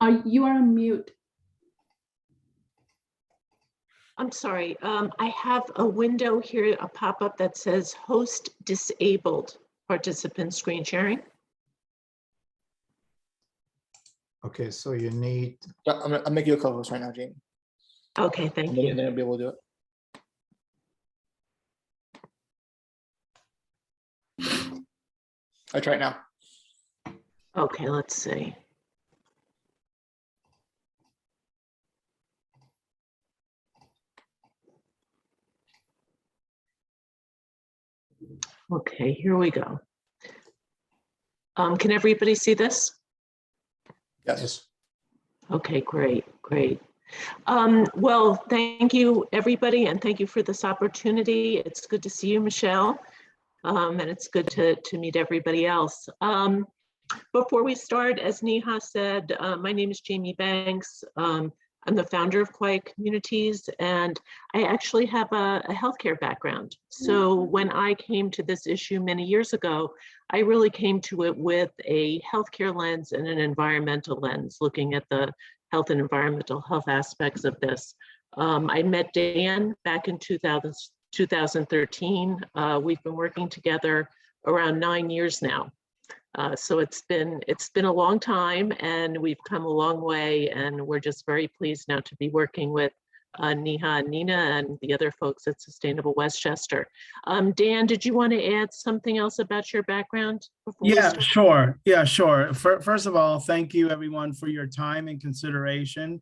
You are on mute. I'm sorry. I have a window here, a pop-up that says host disabled participant screen sharing. Okay, so you need, Yeah, I'll make you a co-host right now, Jamie. Okay, thank you. And then I'll be able to do it. I try it now. Okay, let's see. Okay, here we go. Can everybody see this? Yes. Okay, great. Well, thank you, everybody, and thank you for this opportunity. It's good to see you, Michelle, and it's good to meet everybody else. Before we start, as Neha said, my name is Jamie Banks. I'm the founder of Quiet Communities, and I actually have a healthcare background. So when I came to this issue many years ago, I really came to it with a healthcare lens and an environmental lens, looking at the health and environmental health aspects of this. I met Dan back in 2013. We've been working together around 9 years now. So it's been a long time, and we've come a long way, and we're just very pleased now to be working with Neha and Nina and the other folks at Sustainable Westchester. Dan, did you want to add something else about your background? Yeah, sure. Yeah, sure. First of all, thank you everyone for your time and consideration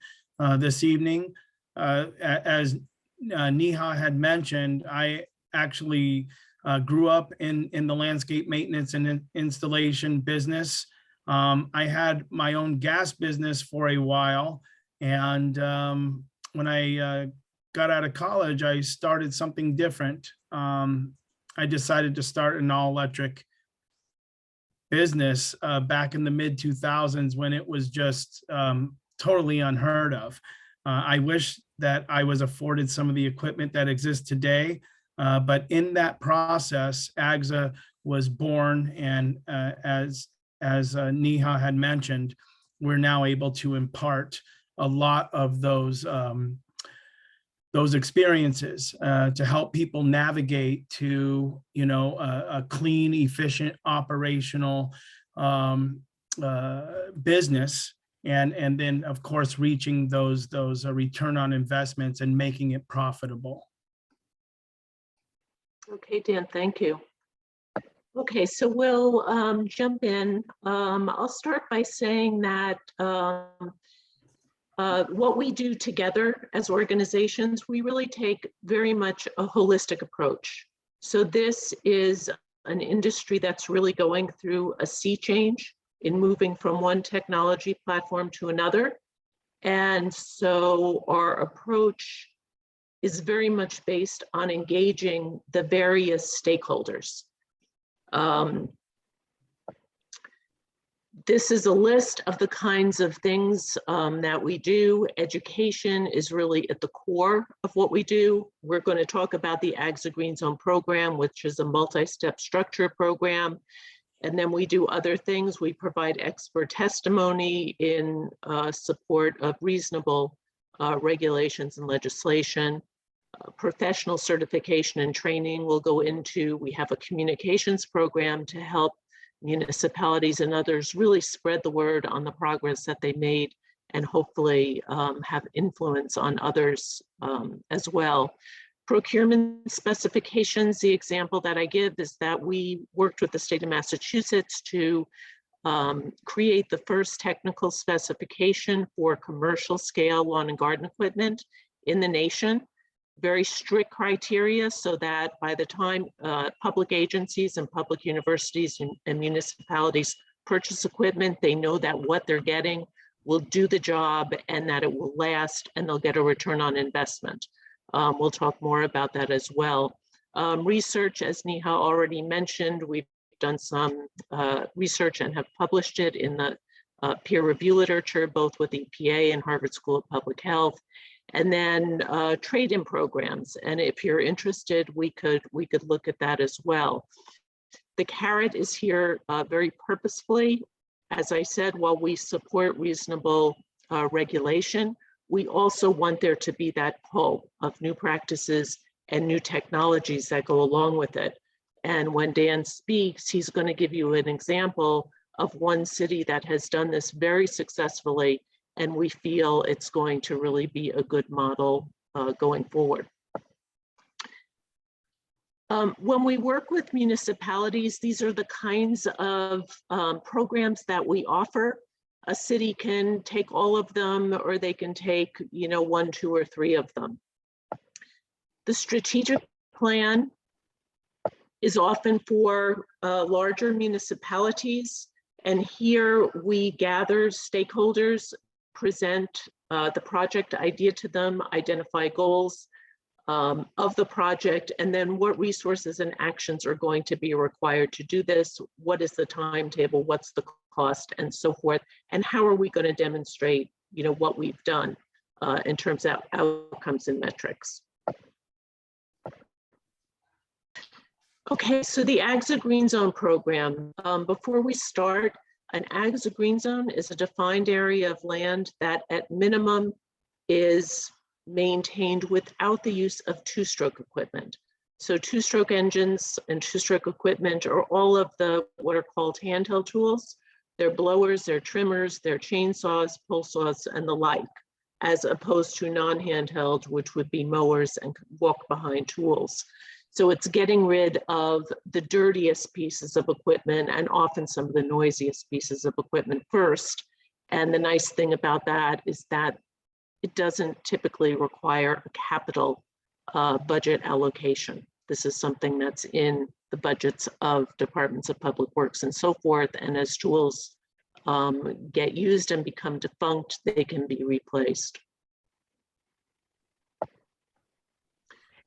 this evening. As Neha had mentioned, I actually grew up in the landscape maintenance and installation business. I had my own gas business for a while, and when I got out of college, I started something different. I decided to start an all-electric business back in the mid-2000s when it was just totally unheard of. I wish that I was afforded some of the equipment that exists today, but in that process, AGSA was born, and as Neha had mentioned, we're now able to impart a lot of those experiences to help people navigate to, a clean, efficient, operational business, and then of course reaching those return on investments and making it profitable. Okay, Dan, thank you. Okay, so we'll jump in. I'll start by saying that what we do together as organizations, we really take very much a holistic approach. So this is an industry that's really going through a sea change in moving from one technology platform to another. And so our approach is very much based on engaging the various stakeholders. This is a list of the kinds of things that we do. Education is really at the core of what we do. We're going to talk about the AGSA Green Zone program, which is a multi-step structure program. And then we do other things. We provide expert testimony in support of reasonable regulations and legislation. Professional certification and training will go into. We have a communications program to help municipalities and others really spread the word on the progress that they made, and hopefully have influence on others as well. Procurement specifications, the example that I give is that we worked with the state of Massachusetts to create the first technical specification for commercial scale lawn and garden equipment in the nation. Very strict criteria so that by the time public agencies and public universities and municipalities purchase equipment, they know that what they're getting will do the job and that it will last and they'll get a return on investment. We'll talk more about that as well. Research, as Neha already mentioned, we've done some research and have published it in the peer review literature, both with EPA and Harvard School of Public Health. And then trade-in programs. And if you're interested, we could look at that as well. The carrot is here very purposefully. As I said, while we support reasonable regulation, we also want there to be that pull of new practices and new technologies that go along with it. And when Dan speaks, he's going to give you an example of one city that has done this very successfully, and we feel it's going to really be a good model going forward. When we work with municipalities, these are the kinds of programs that we offer. A city can take all of them, or they can take, you know, 1, 2, or 3 of them. The strategic plan is often for larger municipalities. And here we gather stakeholders, present the project idea to them, identify goals of the project, and then what resources and actions are going to be required to do this, what is the timetable, what's the cost, and so forth, and how are we going to demonstrate, you know, what we've done in terms of outcomes and metrics. Okay, so the Ags Green Zone program. Before we start, an Ags Green Zone is a defined area of land that at minimum is maintained without the use of two-stroke equipment. So two-stroke engines and two-stroke equipment are all of the what are called handheld tools. They're blowers, they're trimmers, they're chainsaws, pole saws, and the like, as opposed to non-handheld, which would be mowers and walk-behind tools. So it's getting rid of the dirtiest pieces of equipment and often some of the noisiest pieces of equipment first. And the nice thing about that is that it doesn't typically require a capital budget allocation. This is something that's in the budgets of departments of public works and so forth. And as tools get used and become defunct, they can be replaced.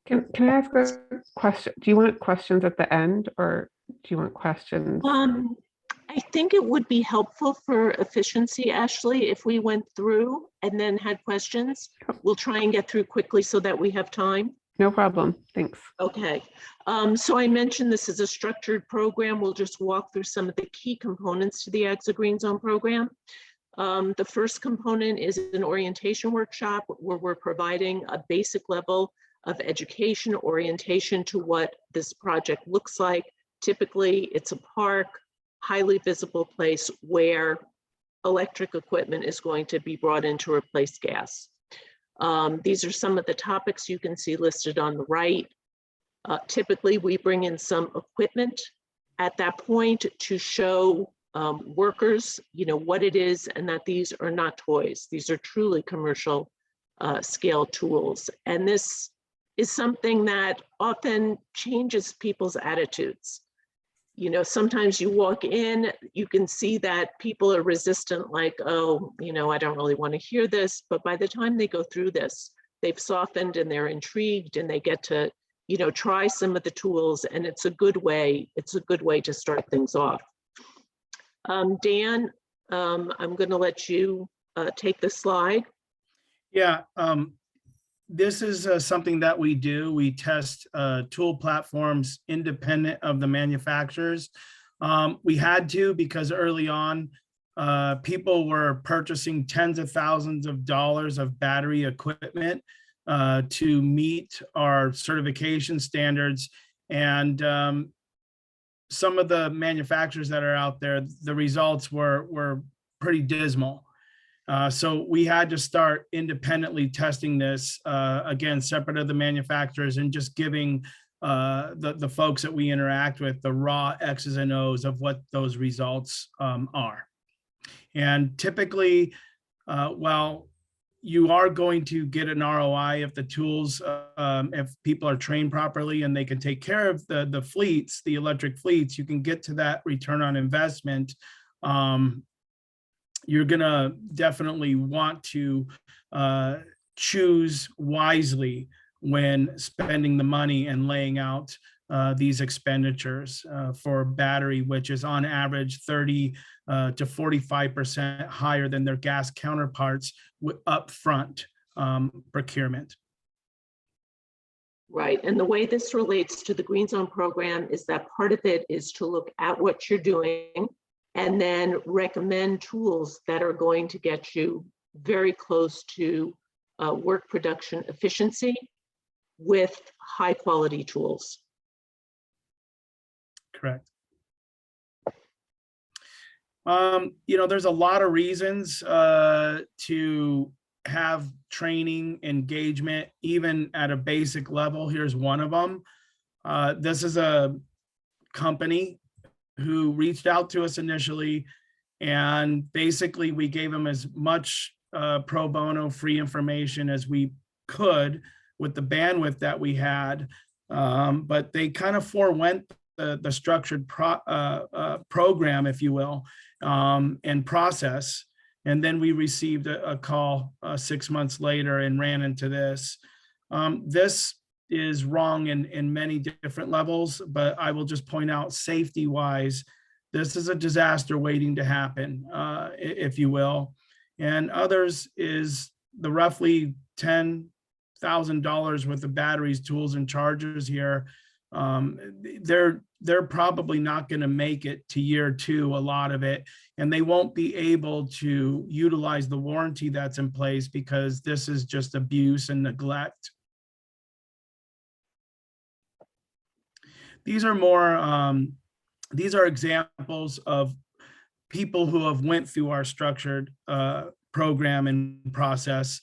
Can I ask a question? Do you want questions at the end, or do you want questions? I think it would be helpful for efficiency, Ashley, if we went through and then had questions. We'll try and get through quickly so that we have time. No problem. Thanks. Okay. So I mentioned this is a structured program. We'll just walk through some of the key components to the Ags Green Zone program. The first component is an orientation workshop where we're providing a basic level of education orientation to what this project looks like. Typically, it's a park, highly visible place where electric equipment is going to be brought in to replace gas. These are some of the topics you can see listed on the right. Typically, we bring in some equipment at that point to show workers, you know, what it is and that these are not toys. These are truly commercial scale tools. And this is something that often changes people's attitudes. You know, sometimes you walk in, you can see that people are resistant, like, oh, you know, I don't really want to hear this. But by the time they go through this, they've softened and they're intrigued and they get to, you know, try some of the tools. And it's a good way to start things off. Dan, I'm going to let you take the slide. Yeah, this is something that we do. We test tool platforms independent of the manufacturers. We had to because early on, people were purchasing tens of thousands of dollars of battery equipment to meet our certification standards. And some of the manufacturers that are out there, the results were pretty dismal. So we had to start independently testing this, again, separate of the manufacturers, and just giving the folks that we interact with the raw X's and O's of what those results are. And typically, well, you are going to get an ROI if the tools, if people are trained properly and they can take care of the fleets, the electric fleets, you can get to that return on investment. You're gonna definitely want to choose wisely when spending the money and laying out these expenditures for battery, which is on average 30 to 45% higher than their gas counterparts with upfront procurement. Right, and the way this relates to the Green Zone program is that part of it is to look at what you're doing and then recommend tools that are going to get you very close to work production efficiency with high quality tools. Correct. There's a lot of reasons to have training engagement, even at a basic level. Here's one of them. This is a company who reached out to us initially, and basically we gave them as much pro bono free information as we could with the bandwidth that we had, but they kind of forewent the structured program, if you will, and process. And then we received a call 6 months later and ran into this. This is wrong in many different levels, but I will just point out, safety wise, this is a disaster waiting to happen, if you will. And others is the roughly $10,000 worth of batteries, tools, and chargers here. They're probably not going to make it to year 2, a lot of it, and they won't be able to utilize the warranty that's in place because this is just abuse and neglect. These are examples of people who have went through our structured program and process.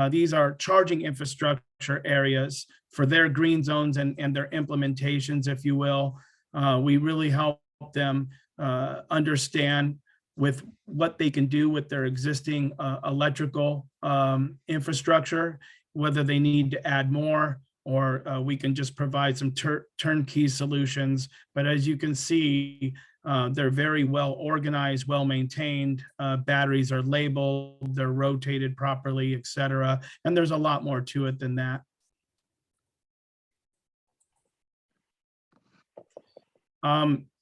These are charging infrastructure areas for their green zones and their implementations, if you will. We really help them understand with what they can do with their existing electrical infrastructure, whether they need to add more, or we can just provide some turnkey solutions. But as you can see, they're very well organized, well maintained. Batteries are labeled, they're rotated properly, et cetera. And there's a lot more to it than that.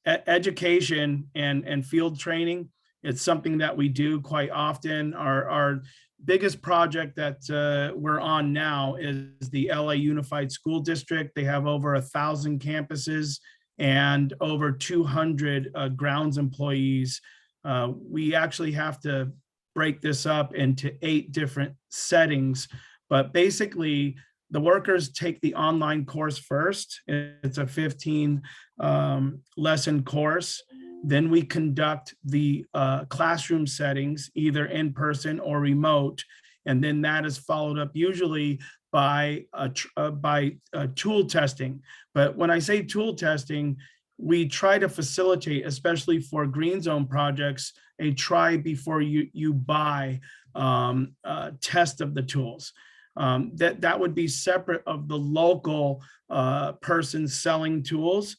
Education and field training, it's something that we do quite often. Our biggest project that we're on now is the LA Unified School District. They have over 1,000 campuses and over 200 grounds employees. We actually have to break this up into 8 different settings, but basically the workers take the online course first. It's a 15 lesson course. Then we conduct the classroom settings, either in person or remote. And then that is followed up usually by tool testing. But when I say tool testing, we try to facilitate, especially for green zone projects, a try before you buy test of the tools. That would be separate of the local person selling tools.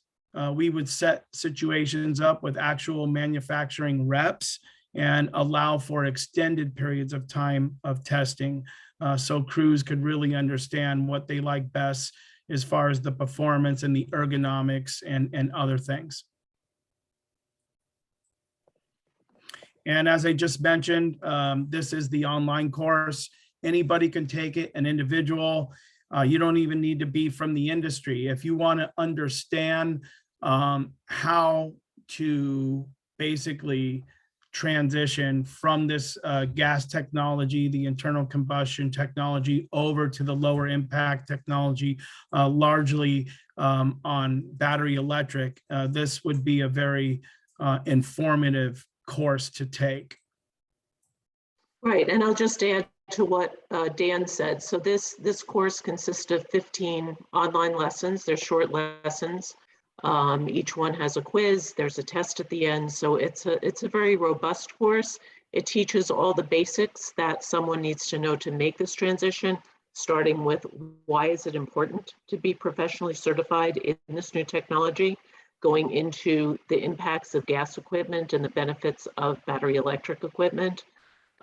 We would set situations up with actual manufacturing reps and allow for extended periods of time of testing, so crews could really understand what they like best as far as the performance and the ergonomics and other things. And as I just mentioned, this is the online course. Anybody can take it, an individual. You don't even need to be from the industry. If you want to understand how to basically transition from this gas technology, the internal combustion technology, over to the lower impact technology, largely on battery electric, this would be a very informative course to take. Right, and I'll just add to what Dan said. So this course consists of 15 online lessons. They're short lessons. Each one has a quiz. There's a test at the end. So it's a very robust course. It teaches all the basics that someone needs to know to make this transition, starting with why is it important to be professionally certified in this new technology, going into the impacts of gas equipment and the benefits of battery electric equipment,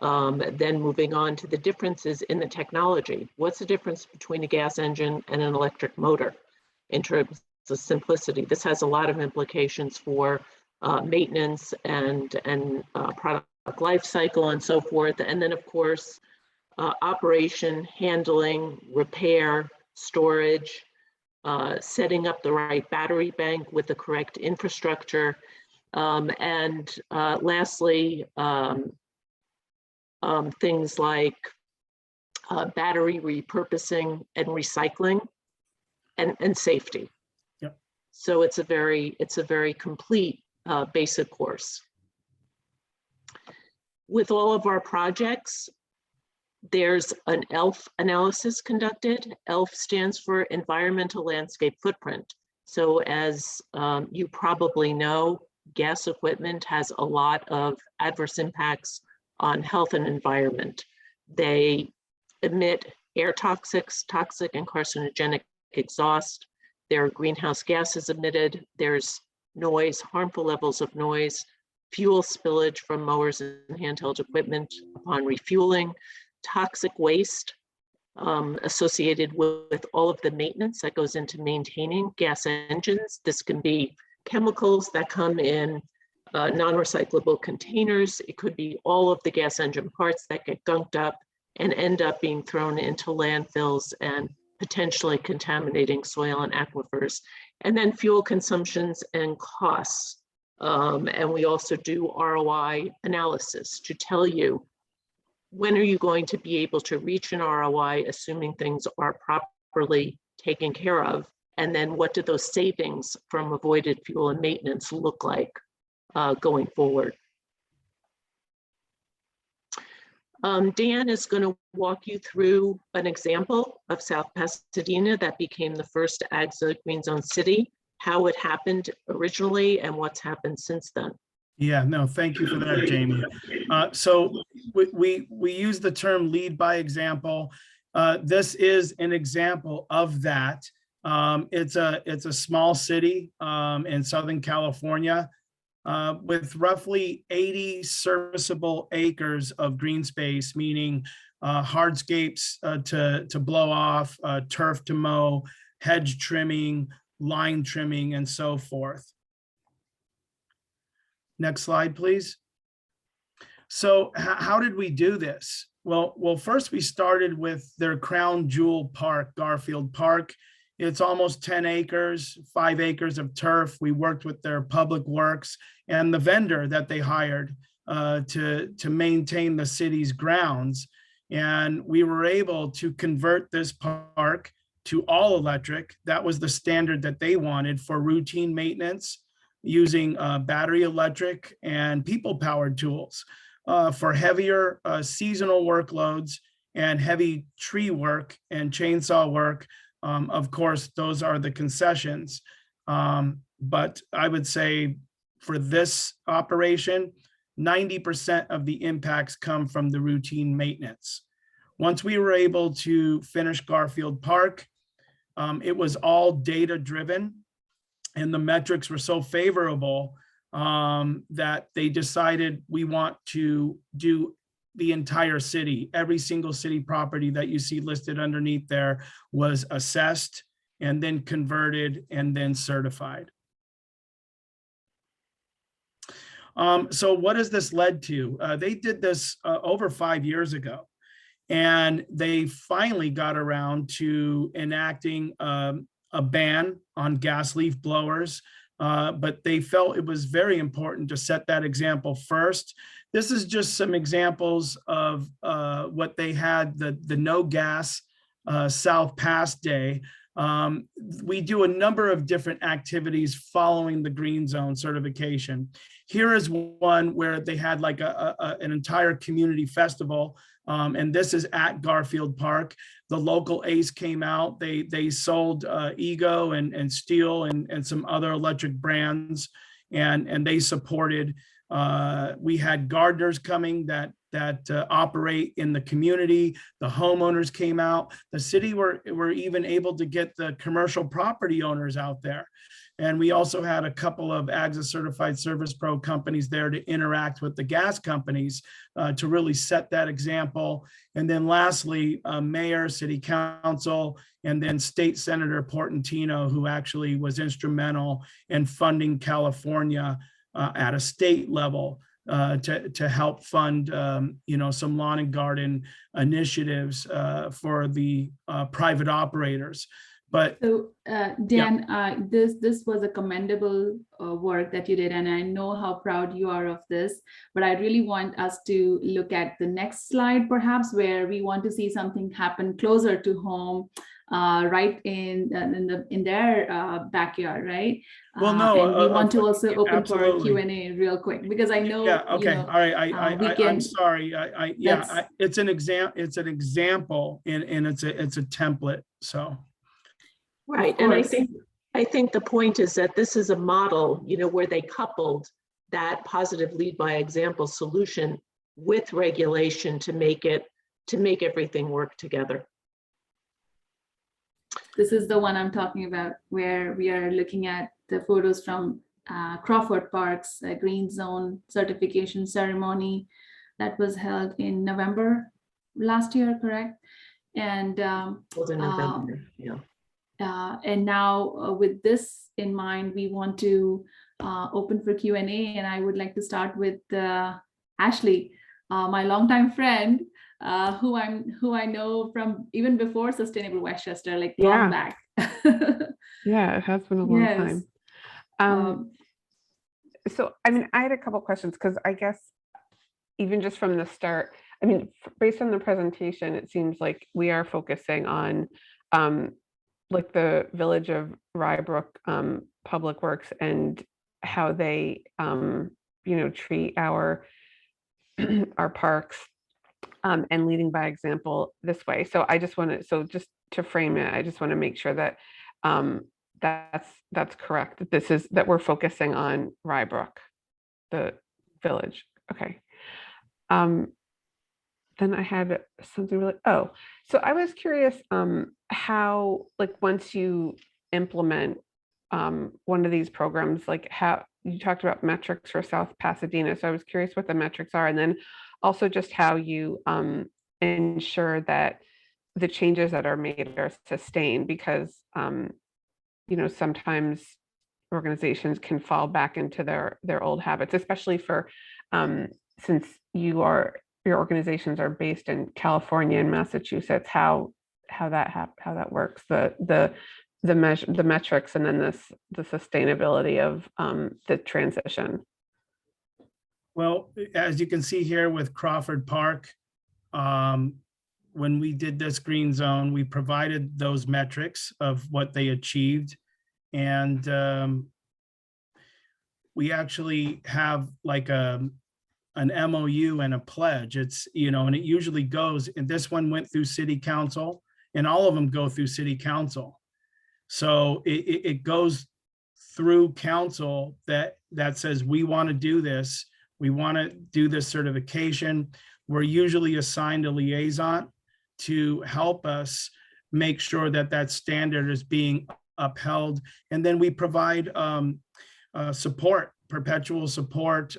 then moving on to the differences in the technology. What's the difference between a gas engine and an electric motor in terms of simplicity? This has a lot of implications for maintenance and product life cycle and so forth. And then of course, operation, handling, repair, storage, setting up the right battery bank with the correct infrastructure. And lastly, things like battery repurposing and recycling and safety. Yep. So it's a very complete basic course. With all of our projects, there's an ELF analysis conducted. ELF stands for Environmental Landscape Footprint. So as you probably know, gas equipment has a lot of adverse impacts on health and environment. They emit air toxic and carcinogenic exhaust. There are greenhouse gases emitted. There's noise, harmful levels of noise, fuel spillage from mowers and handheld equipment upon refueling, toxic waste associated with all of the maintenance that goes into maintaining gas engines. This can be chemicals that come in non-recyclable containers. It could be all of the gas engine parts that get gunked up and end up being thrown into landfills and potentially contaminating soil and aquifers. And then fuel consumptions and costs. And we also do ROI analysis to tell you, when are you going to be able to reach an ROI, assuming things are properly taken care of? And then what do those savings from avoided fuel and maintenance look like going forward? Dan is going to walk you through an example of South Pasadena that became the first AGSA Green Zone city, how it happened originally and what's happened since then. Yeah, no, thank you for that, Jamie. So we use the term lead by example. This is an example of that. It's a small city in Southern California with roughly 80 serviceable acres of green space, meaning hardscapes to blow off, turf to mow, hedge trimming, line trimming, and so forth. Next slide, please. So how did we do this? Well, first we started with their crown jewel park, Garfield Park. It's almost 10 acres, 5 acres of turf. We worked with their public works and the vendor that they hired to maintain the city's grounds. And we were able to convert this park to all electric. That was the standard that they wanted for routine maintenance, using battery electric and people-powered tools for heavier seasonal workloads and heavy tree work and chainsaw work. Of course, those are the concessions. But I would say for this operation, 90% of the impacts come from the routine maintenance. Once we were able to finish Garfield Park, it was all data-driven, and the metrics were so favorable that they decided we want to do the entire city. Every single city property that you see listed underneath there was assessed and then converted and then certified. So what has this led to? They did this over 5 years ago, and they finally got around to enacting a ban on gas leaf blowers, but they felt it was very important to set that example first. This is just some examples of what they had, the no gas South Pass Day. We do a number of different activities following the Green Zone certification. Here is one where they had like an entire community festival, and this is at Garfield Park. The local ACE came out. They sold Ego and Steel and some other electric brands, and they supported. We had gardeners coming that operate in the community. The homeowners came out. The city were even able to get the commercial property owners out there. And we also had a couple of AGSA certified Service Pro companies there to interact with the gas companies to really set that example. And then lastly, mayor, city council, and then State Senator Portantino, who actually was instrumental in funding California at a state level to help fund, some lawn and garden initiatives for the private operators. But So Dan, this was a commendable work that you did, and I know how proud you are of this. But I really want us to look at the next slide, perhaps, where we want to see something happen closer to home, right in their backyard, right? Well, no, and we want to also open absolutely. for Q&A real quick, because I know, Yeah, okay, all right, I'm sorry, That's- it's an example, and it's a template, so. Right, and I think the point is that this is a model, where they coupled that positive lead by example solution with regulation to make everything work together. This is the one I'm talking about, where we are looking at the photos from Crawford Park's green zone certification ceremony that was held in November last year, correct? And Was in November, yeah. and now with this in mind, we want to open for Q&A, and I would like to start with Ashley, my longtime friend, who I know from even before Sustainable Westchester, like long back. Yeah, it has been a long Yes. time. So, I mean, I had a couple questions, because I guess even just from the start, I mean, based on the presentation, it seems like we are focusing on like the Village of Rybrook Public Works and how they, treat our our parks and leading by example this way. So I just want to, just to frame it, I just want to make sure that that's correct. That we're focusing on Rybrook, the village. Okay. Then I had something really, so I was curious how, like, once you implement one of these programs, like how you talked about metrics for South Pasadena. So I was curious what the metrics are, and then also just how you ensure that the changes that are made are sustained, because sometimes organizations can fall back into their old habits, especially for since your organizations are based in California and Massachusetts, how that works, the metrics, and then the sustainability of the transition. Well, as you can see here with Crawford Park, when we did this green zone, we provided those metrics of what they achieved. And we actually have like an MOU and a pledge. It's, and it usually goes, and this one went through city council, and all of them go through city council. So it goes through council that says, we want to do this. We want to do this certification. We're usually assigned a liaison to help us make sure that standard is being upheld. And then we provide support, perpetual support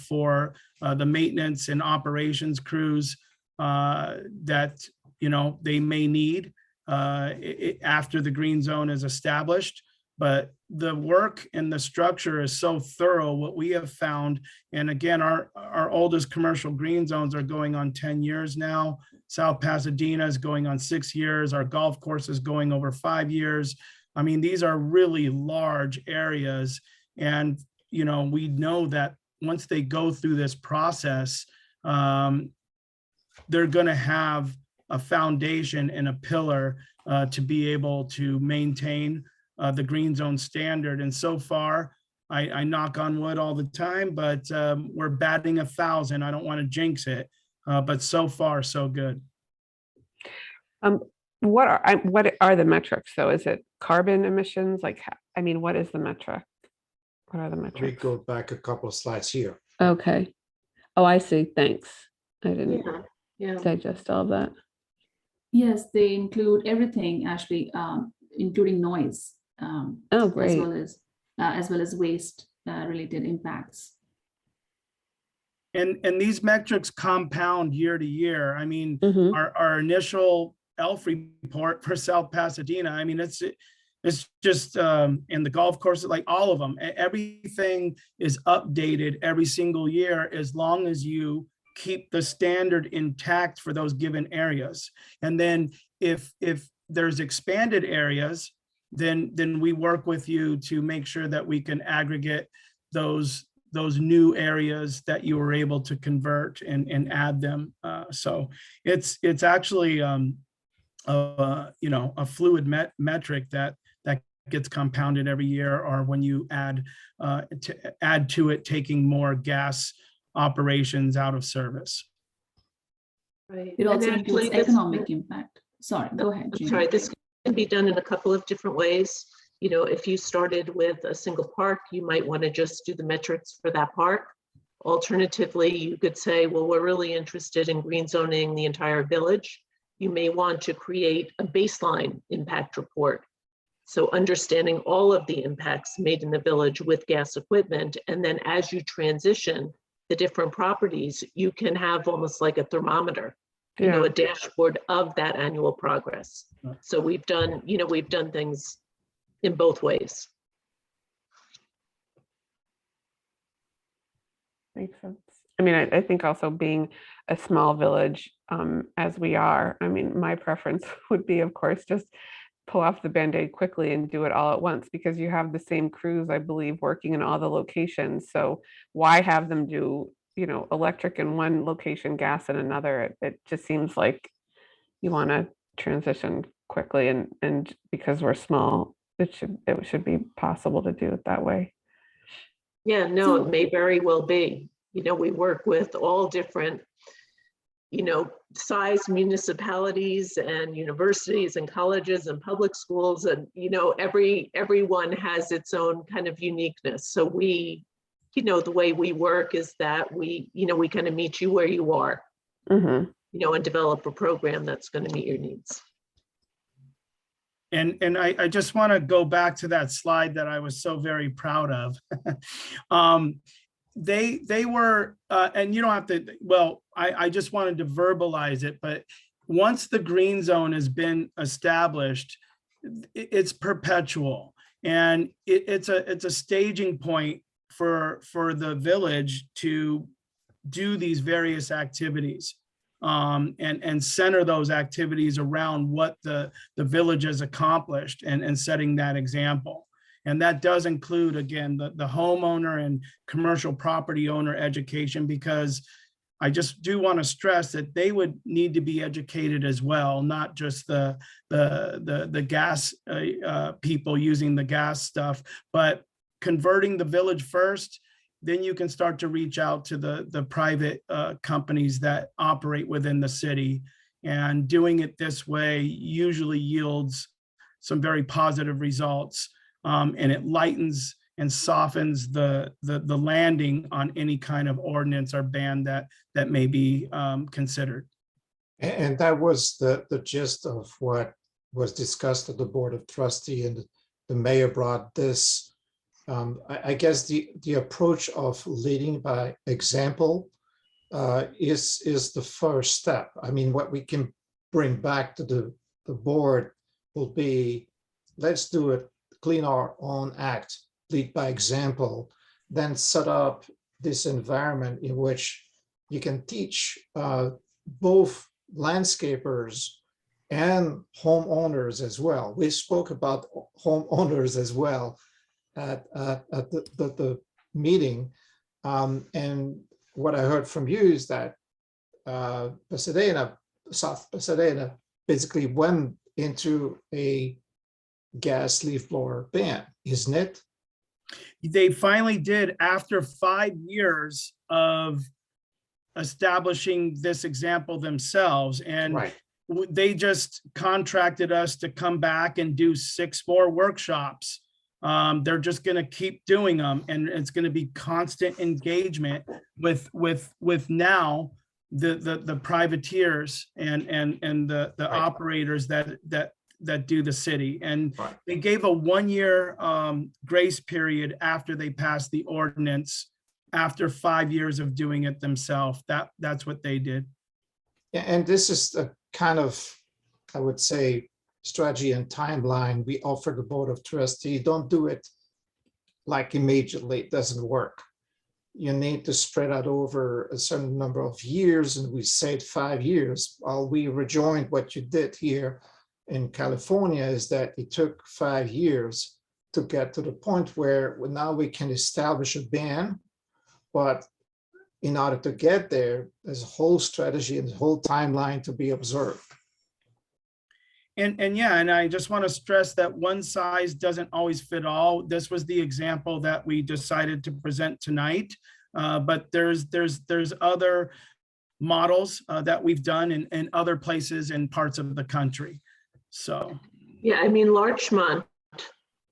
for the maintenance and operations crews that they may need after the green zone is established. But the work and the structure is so thorough, what we have found. And again, our oldest commercial green zones are going on 10 years now. South Pasadena is going on 6 years. Our golf course is going over 5 years. I mean, these are really large areas. And, we know that once they go through this process, they're going to have a foundation and a pillar to be able to maintain the green zone standard. And so far, I knock on wood all the time, but we're batting 1,000. I don't want to jinx it, but so far, so good. What are the metrics? So is it carbon emissions? Like, I mean, what is the metric? What are the metrics? We go back a couple of slides here. Okay. Oh, I see. Thanks. I didn't Yeah. digest all of that. Yes, they include everything, Ashley, including noise. Oh, great. As well as waste related impacts. And these metrics compound year to year. I mean, Mhm. our initial ELF report for South Pasadena, I mean, it's just in the golf courses, like all of them, everything is updated every single year, as long as you keep the standard intact for those given areas. And then if there's expanded areas, then we work with you to make sure that we can aggregate those new areas that you were able to convert and add them. So it's actually a fluid metric that gets compounded every year, or when you add to it, taking more gas operations out of service. Right. It And also actually, includes this- economic impact. Sorry, go ahead, I'm Jean. sorry, this can be done in a couple of different ways. You know, if you started with a single park, you might want to just do the metrics for that park. Alternatively, you could say, well, we're really interested in green zoning the entire village. You may want to create a baseline impact report. So understanding all of the impacts made in the village with gas equipment, and then as you transition the different properties, you can have almost like a thermometer, a dashboard of that annual progress. So we've done things in both ways. Makes sense. I mean, I think also being a small village, as we are, I mean, my preference would be, of course, just pull off the Band-Aid quickly and do it all at once, because you have the same crews, I believe, working in all the locations. So why have them do, electric in one location, gas in another? It just seems like you want to transition quickly, and because we're small, it should be possible to do it that way. Yeah, no, it may very well be. We work with all different, size municipalities and universities and colleges and public schools, and everyone has its own kind of uniqueness. So we, the way we work is that we kind of meet you where you are, Mm-hmm. and develop a program that's going to meet your needs. And I just want to go back to that slide that I was so very proud of. They were, and you don't have to, well, I just wanted to verbalize it, but once the green zone has been established, it's perpetual. And it's a staging point for the village to do these various activities. And center those activities around what the village has accomplished, and setting that example. And that does include, again, the homeowner and commercial property owner education, because I just do want to stress that they would need to be educated as well, not just the gas people using the gas stuff, but converting the village first. Then you can start to reach out to the private companies that operate within the city. And doing it this way usually yields some very positive results, and it lightens and softens the landing on any kind of ordinance or ban that may be considered. And that was the gist of what was discussed at the Board of Trustees, and the mayor brought this. I guess the approach of leading by example is the first step. I mean, what we can bring back to the board will be, let's do it, clean our own act, lead by example, then set up this environment in which you can teach both landscapers and homeowners as well. We spoke about homeowners as well at the meeting, and what I heard from you is that South Pasadena basically went into a gas leaf blower ban, isn't it? They finally did, after 5 years of establishing this example themselves, and Right. they just contracted us to come back and do 6 more workshops. They're just going to keep doing them, and it's going to be constant engagement with now the privateers and the Right. operators that do the city. And Right. they gave a 1-year grace period after they passed the ordinance, after 5 years of doing it themselves. That's what they did. Yeah, and this is the kind of, I would say, strategy and timeline we offer the Board of Trustees. Don't do it like immediately. It doesn't work. You need to spread out over a certain number of years, and we said 5 years. Well, we rejoined what you did here in California is that it took 5 years to get to the point where now we can establish a ban, but in order to get there, there's a whole strategy and a whole timeline to be observed. And yeah, and I just want to stress that one size doesn't always fit all. This was the example that we decided to present tonight. But there's other models that we've done in other places and parts of the country. So. Yeah, I mean, Larchmont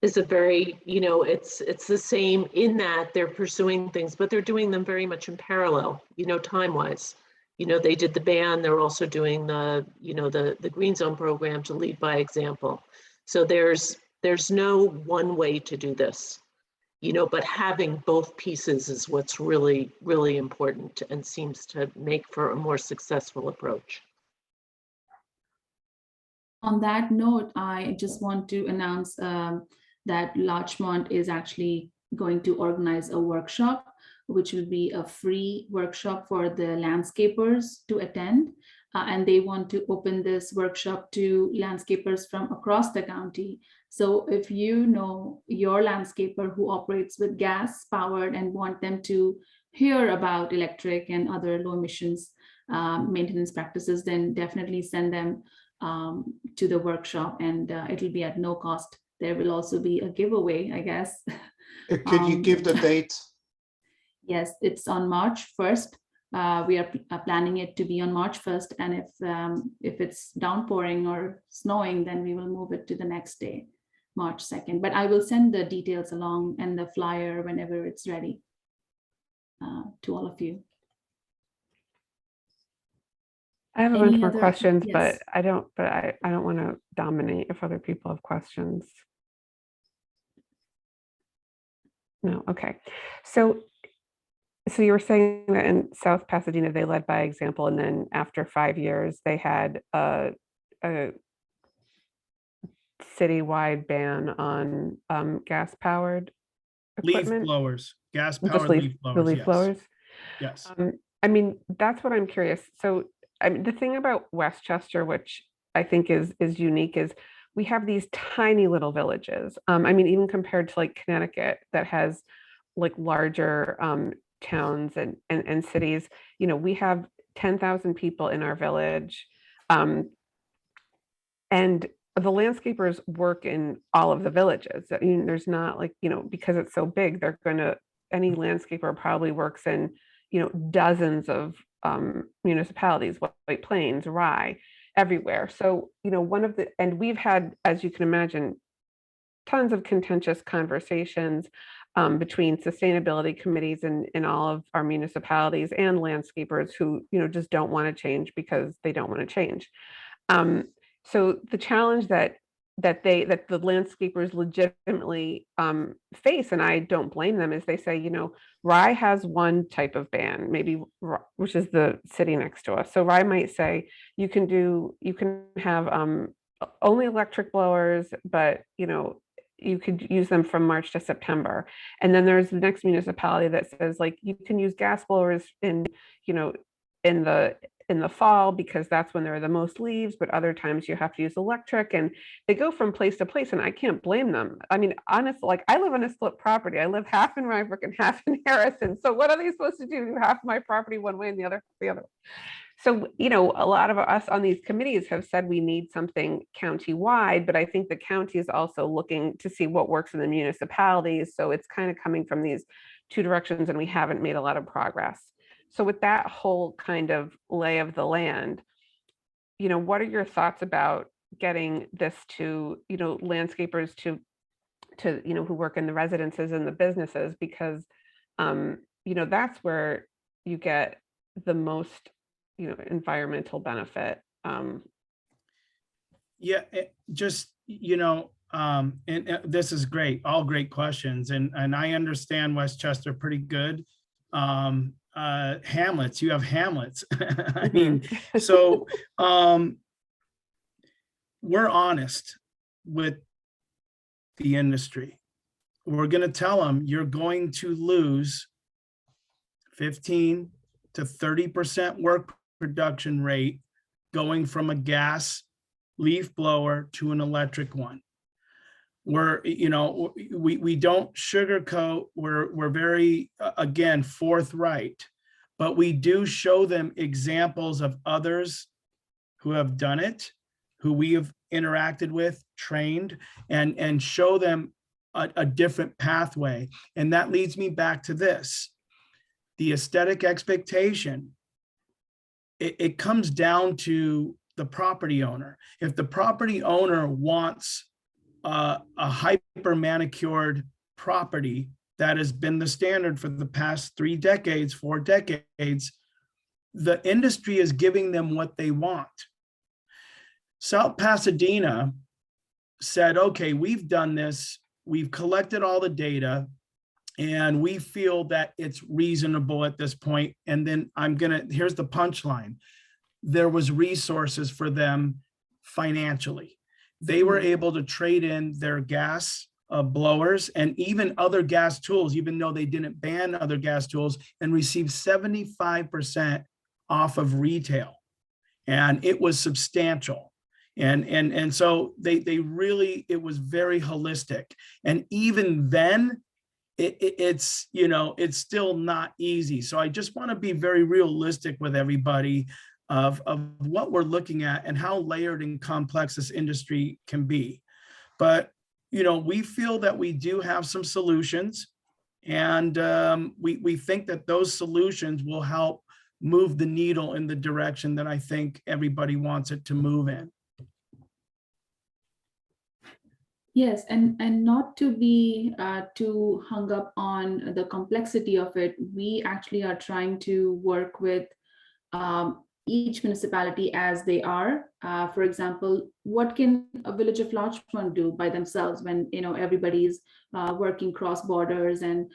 is a very, it's the same in that they're pursuing things, but they're doing them very much in parallel, time-wise. They did the ban, they're also doing the green zone program to lead by example. So there's no one way to do this, but having both pieces is what's really, really important and seems to make for a more successful approach. On that note, I just want to announce that Larchmont is actually going to organize a workshop, which will be a free workshop for the landscapers to attend. And they want to open this workshop to landscapers from across the county. So if you know your landscaper who operates with gas powered and want them to hear about electric and other low emissions maintenance practices, then definitely send them to the workshop, and it'll be at no cost. There will also be a giveaway, I guess. Could you give the date? Yes, it's on March 1st. We are planning it to be on March 1st. And if it's downpouring or snowing, then we will move it to the next day, March 2nd. But I will send the details along and the flyer whenever it's ready to all of you. I have a bunch Any more other- questions, yes. but I don't want to dominate if other people have questions. No, okay. So you were saying that in South Pasadena, they led by example, and then after 5 years, they had a citywide ban on gas-powered Leaf equipment. blowers, gas Just powered leaf the blowers. leaf Yes. blowers. Yes. I mean, that's what I'm curious. So, I mean, the thing about Westchester, which I think is unique, is we have these tiny little villages. I mean, even compared to like Connecticut, that has like larger towns and cities. We have 10,000 people in our village, and the landscapers work in all of the villages. I mean, there's not like, because it's so big, any landscaper probably works in dozens of municipalities, White Plains, Rye, everywhere. So, and we've had, as you can imagine, tons of contentious conversations between sustainability committees in all of our municipalities and landscapers who, just don't want to change because they don't want to change. So the challenge that the landscapers legitimately face, and I don't blame them, is they say, Rye has one type of ban, maybe, which is the city next to us. So Rye might say you can have only electric blowers, but you could use them from March to September. And then there's the next municipality that says like you can use gas blowers in the fall because that's when there are the most leaves, but other times you have to use electric, and they go from place to place, and I can't blame them. I mean, honestly, like I live on a split property. I live half in Rybrook and half in Harrison. So what are they supposed to do? Half my property one way and the other the other. So, a lot of us on these committees have said we need something county-wide, but I think the county is also looking to see what works in the municipalities. So it's kind of coming from these two directions, and we haven't made a lot of progress. So with that whole kind of lay of the land, what are your thoughts about getting this to, landscapers to who work in the residences and the businesses, because, that's where you get the most, environmental benefit. Yeah, just, and this is great, all great questions. And I understand Westchester pretty good. Hamlets, you have hamlets. I mean, so we're honest with the industry. We're going to tell them you're going to lose 15 to 30% work production rate going from a gas leaf blower to an electric one. We're, you know, we don't sugarcoat, we're very, again, forthright, but we do show them examples of others who have done it, who we have interacted with, trained, and show them a different pathway. And that leads me back to this. The aesthetic expectation, it comes down to the property owner. If the property owner wants a hyper manicured property that has been the standard for the past 3 decades, 4 decades, the industry is giving them what they want. South Pasadena said, okay, we've done this, we've collected all the data, and we feel that it's reasonable at this point. And then here's the punchline. There was resources for them financially. They were able to trade in their gas blowers and even other gas tools, even though they didn't ban other gas tools, and receive 75% off of retail. And it was substantial. And so they really, it was very holistic. And even then, it's, you know, it's still not easy. So I just want to be very realistic with everybody of what we're looking at and how layered and complex this industry can be. But, you know, we feel that we do have some solutions, and we think that those solutions will help move the needle in the direction that I think everybody wants it to move in. Yes, and not to be too hung up on the complexity of it, we actually are trying to work with each municipality as they are. For example, what can a village of Larchmont do by themselves when, you know, everybody's working cross borders? And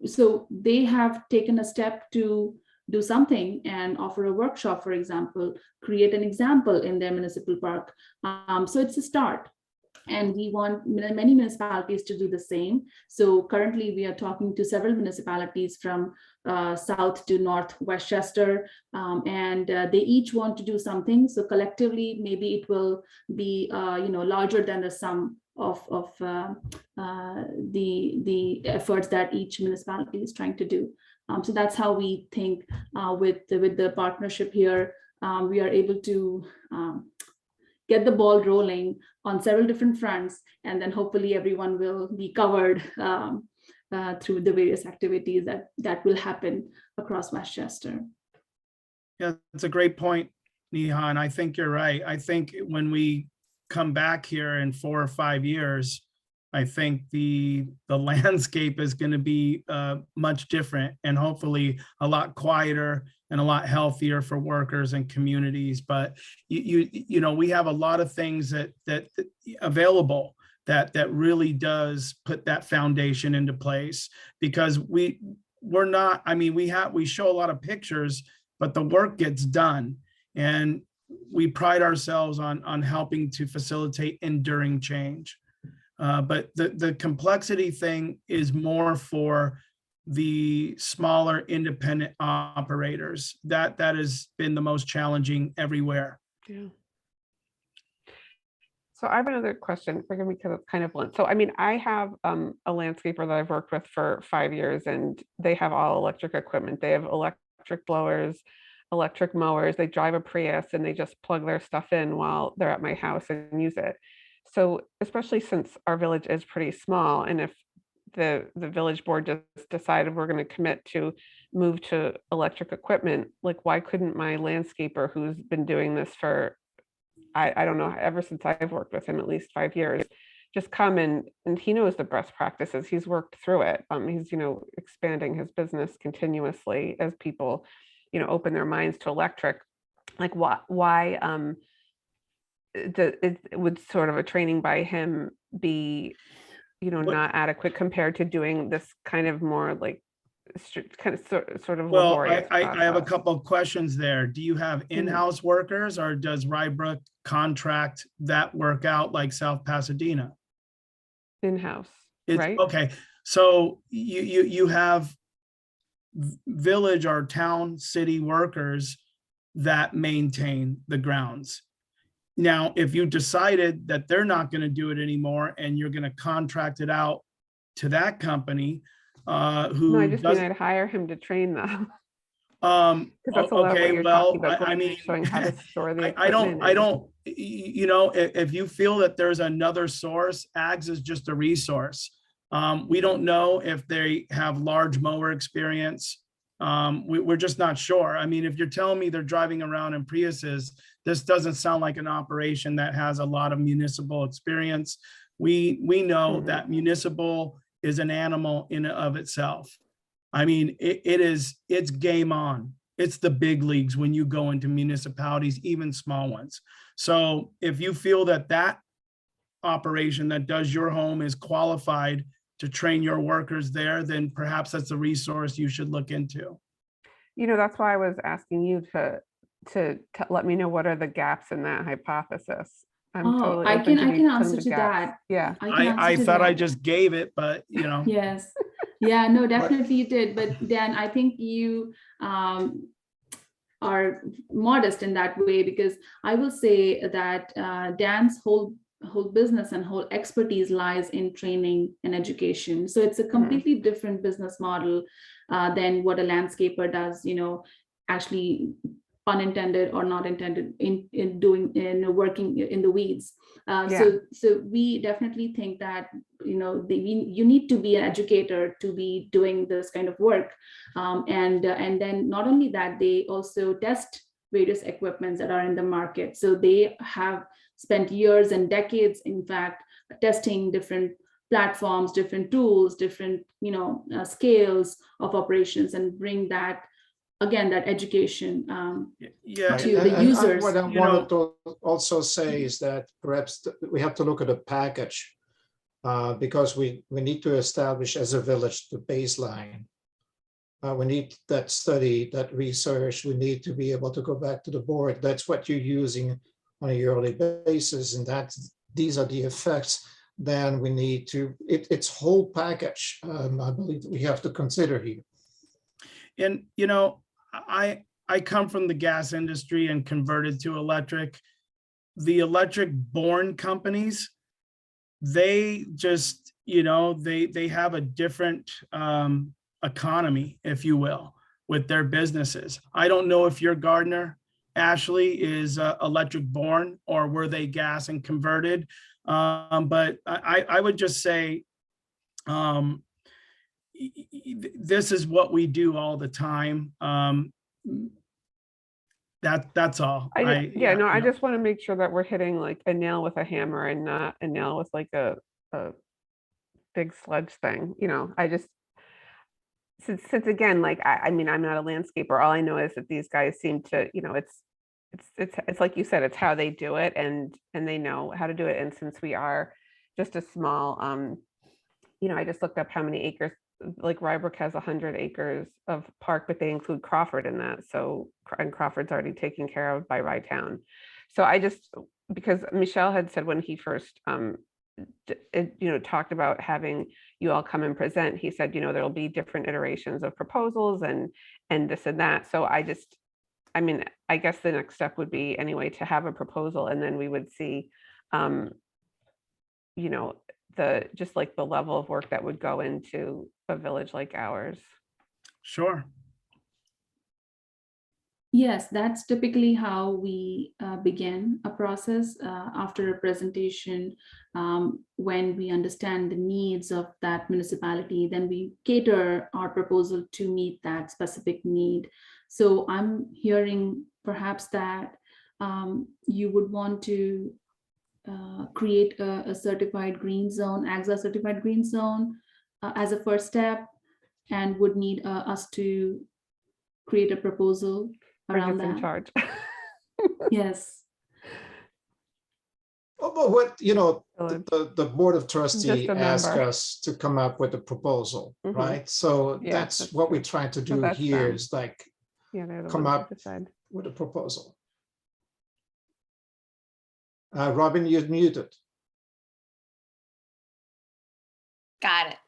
so they have taken a step to do something and offer a workshop, for example, create an example in their municipal park. So it's a start. And we want many municipalities to do the same. So currently we are talking to several municipalities from south to north Westchester, and they each want to do something. So collectively, maybe it will be you know, larger than the sum of the efforts that each municipality is trying to do. So that's how we think with the partnership here, we are able to get the ball rolling on several different fronts, and then hopefully everyone will be covered through the various activities that will happen across Westchester. Yeah, that's a great point, Neha, and I think you're right. I think when we come back here in 4 or 5 years, I think the landscape is going to be much different, and hopefully a lot quieter and a lot healthier for workers and communities. But you know, we have a lot of things that available that really does put that foundation into place, because we're not, I mean, we show a lot of pictures, but the work gets done, and we pride ourselves on helping to facilitate enduring change. But the complexity thing is more for the smaller independent operators. That has been the most challenging everywhere. Yeah. So I have another question, forgive me because it's kind of blunt. So I mean, I have a landscaper that I've worked with for 5 years, and they have all electric equipment. They have electric blowers, electric mowers, they drive a Prius, and they just plug their stuff in while they're at my house and use it. So especially since our village is pretty small, and if the village board just decided we're going to commit to move to electric equipment, like why couldn't my landscaper, who's been doing this for, I don't know, ever since I've worked with him, at least 5 years, just come and he knows the best practices. He's worked through it. He's, you know, expanding his business continuously as people, you know, open their minds to electric. Like why would sort of a training by him be, you know, not adequate compared to doing this kind of more like sort of Well, laborious I have a process? couple of questions there. Do you have in-house workers, or does Rybrook contract that work out like South Pasadena? In-house, It's right? okay. So you have village or town city workers that maintain the grounds. Now, if you decided that they're not going to do it anymore and you're going to contract it out to that company, No, I who just mean doesn't, I'd hire him to train them. Because that's a lot of what okay, you're well, talking about, I going and mean, showing how to store the I equipment. don't, you know, if you feel that there's another source, Ags is just a resource. We don't know if they have large mower experience. We're just not sure. I mean, if you're telling me they're driving around in Priuses, this doesn't sound like an operation that has a lot of municipal experience. We know Mhm. that municipal is an animal in and of itself. I mean, it's game on. It's the big leagues when you go into municipalities, even small ones. So if you feel that that operation that does your home is qualified to train your workers there, then perhaps that's a resource you should look into. You know, that's why I was asking you to let me know what are the gaps in that hypothesis. I'm Oh, totally I open can to I can telling answer the to gaps. that. Yeah. I can answer I to thought I that. just gave it, but you know. Yes. Yeah, no, definitely you did. But Dan, I think you are modest in that way, because I will say that Dan's whole business and whole expertise lies in training and education. So it's a completely different business model than what a landscaper does, you know, actually unintended or not intended in working in the weeds. So we definitely think that, you know, you need to be an educator to be doing this kind of work. And then not only that, they also test various equipments that are in the market. So they have spent years and decades, in fact, testing different platforms, different tools, different, you know, scales of operations, and bring that, again, that education Yeah, to the And users. what I you wanted to also say is that perhaps we have to look at a package because we need to establish as a village the baseline. We need that study, that research. We need to be able to go back to the board. That's what you're using on a yearly basis, and these are the effects. Then we need to, it's whole package. I believe we have to consider here. and you know, I come from the gas industry and converted to electric. The electric born companies, they just, you know, they have a different economy, if you will, with their businesses. I don't know if your Gardner, Ashley, is electric born or were they gas and converted. But I would just say this is what we do all the time. That's all. I just want to make sure that we're hitting like a nail with a hammer and not a nail with like a big sludge thing. You know, I just, since again, like, I mean, I'm not a landscaper. All I know is that these guys seem to, you know, it's like you said, it's how they do it, and they know how to do it. And since we are just a small, you know, I just looked up how many acres, like Rybrook has 100 acres of park, but they include Crawford in that. So, and Crawford's already taken care of by Rytown. So I just, because Michelle had said when he first, you know, talked about having you all come and present, he said, you know, there'll be different iterations of proposals and this and that. So I mean, I guess the next step would be anyway to have a proposal, and then we would see, you know, just like the level of work that would go into a village like ours. Sure. Yes, that's typically how we begin a process after a presentation. When we understand the needs of that municipality, then we cater our proposal to meet that specific need. So I'm hearing perhaps that you would want to create a certified green zone, AXA certified green zone as a first step, and would need us to create a proposal around Bridget's in that. charge. Yes. Oh, but what, you know, Village. the Board of Trustee a asked member. us to come up with a proposal, Mhm. right? So Yeah, that's that's what true. we're trying to So do that's here them. is like Yeah, they're the come ones up who decide. with a proposal. Robin, you're muted. Got it.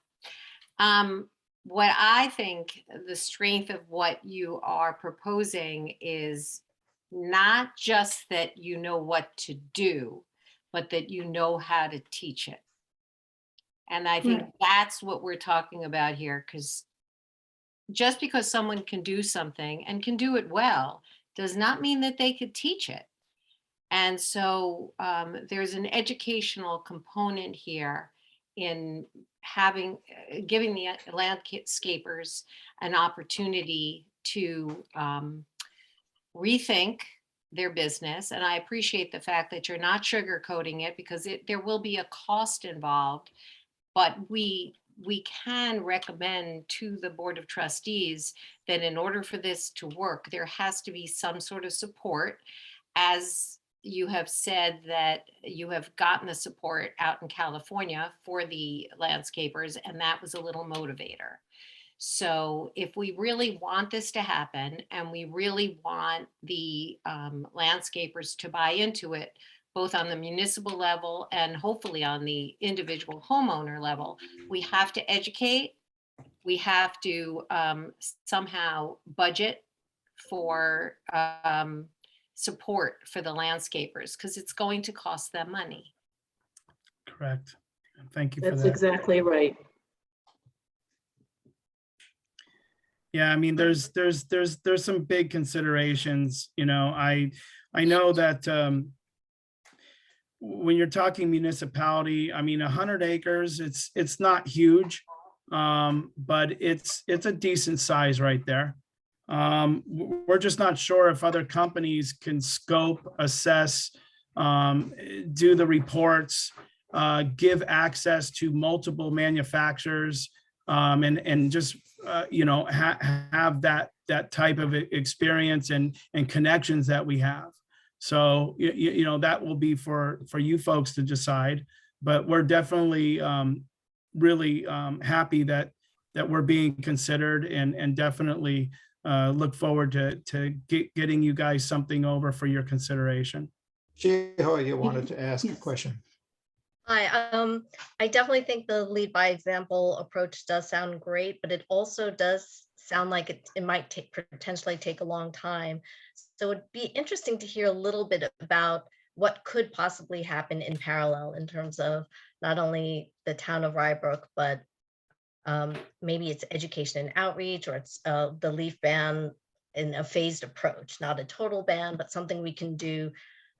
What I think the strength of what you are proposing is not just that you know what to do, but that you know how to teach it. And I think that's what we're talking about here, because just because someone can do something and can do it well, does not mean that they could teach it. And so there's an educational component here in giving the landscapers an opportunity to rethink their business. And I appreciate the fact that you're not sugarcoating it, because there will be a cost involved, but we can recommend to the Board of Trustees that in order for this to work, there has to be some sort of support. As you have said that you have gotten the support out in California for the landscapers, and that was a little motivator. So if we really want this to happen, and we really want the landscapers to buy into it, both on the municipal level and hopefully on the individual homeowner level, we have to educate. We have to somehow budget for support for the landscapers, because it's going to cost them money. Correct. Thank you for That's that. exactly right. Yeah, I mean, there's some big considerations, you know. I know that when you're talking municipality, I mean, 100 acres, it's not huge, but it's a decent size right there. We're just not sure if other companies can scope, assess, do the reports, give access to multiple manufacturers, and just you know, have that type of experience and connections that we have. So you know, that will be for you folks to decide, but we're definitely really happy that we're being considered, and definitely look forward to getting you guys something over for your consideration. Jiho, you wanted to ask a question. Hi, I definitely think the lead by example approach does sound great, but it also does sound like it might potentially take a long time. So it'd be interesting to hear a little bit about what could possibly happen in parallel in terms of not only the town of Rybrook, but maybe it's education and outreach, or it's the leaf ban in a phased approach, not a total ban, but something we can do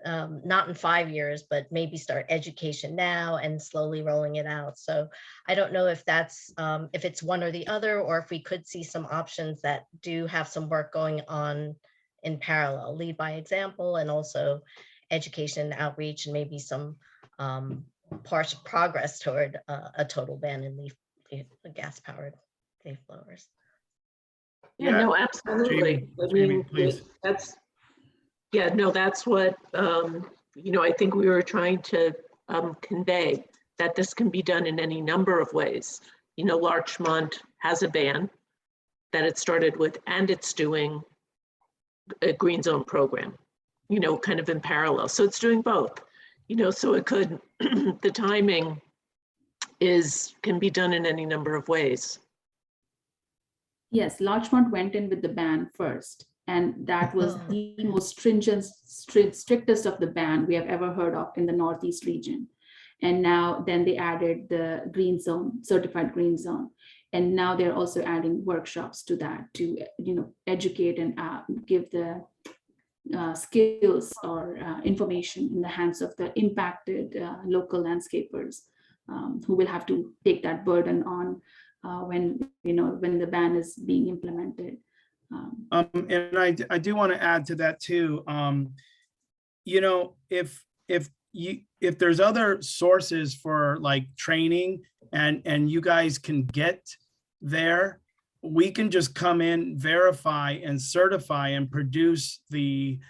not in 5 years, but maybe start education now and slowly rolling it out. So I don't know if that's if it's one or the other, or if we could see some options that do have some work going on in parallel, lead by example, and also education and outreach, and maybe some partial progress toward a total ban in gas powered leaf blowers. Yeah, no, absolutely. Jamie, please. That's what, you know, I think we were trying to convey, that this can be done in any number of ways. You know, Larchmont has a ban that it started with, and it's doing a green zone program, you know, kind of in parallel. So it's doing both, you know, so it could, the timing can be done in any number of ways. Yes, Larchmont went in with the ban first, and that was the most stringent, strictest of the ban we have ever heard of in the Northeast region. And now then they added the green zone, certified green zone. And now they're also adding workshops to that to, you know, educate and give the skills or information in the hands of the impacted local landscapers who will have to take that burden on when the ban is being implemented. And I do want to add to that too. You know, if there's other sources for like training and you guys can get there, we can just come in, verify and certify and produce the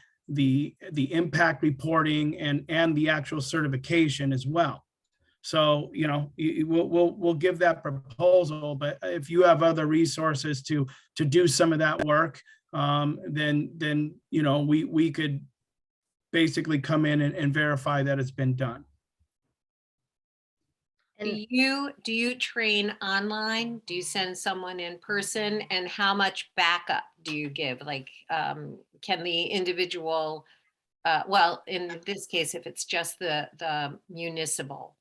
impact reporting and the actual certification as well. So, you know, we'll give that proposal, but if you have other resources to do some of that work, then you know, we could basically come in and verify that it's been done. And Do you train online? Do you send someone in person? And how much backup do you give? Like, can the individual, well, in this case, if it's just the municipal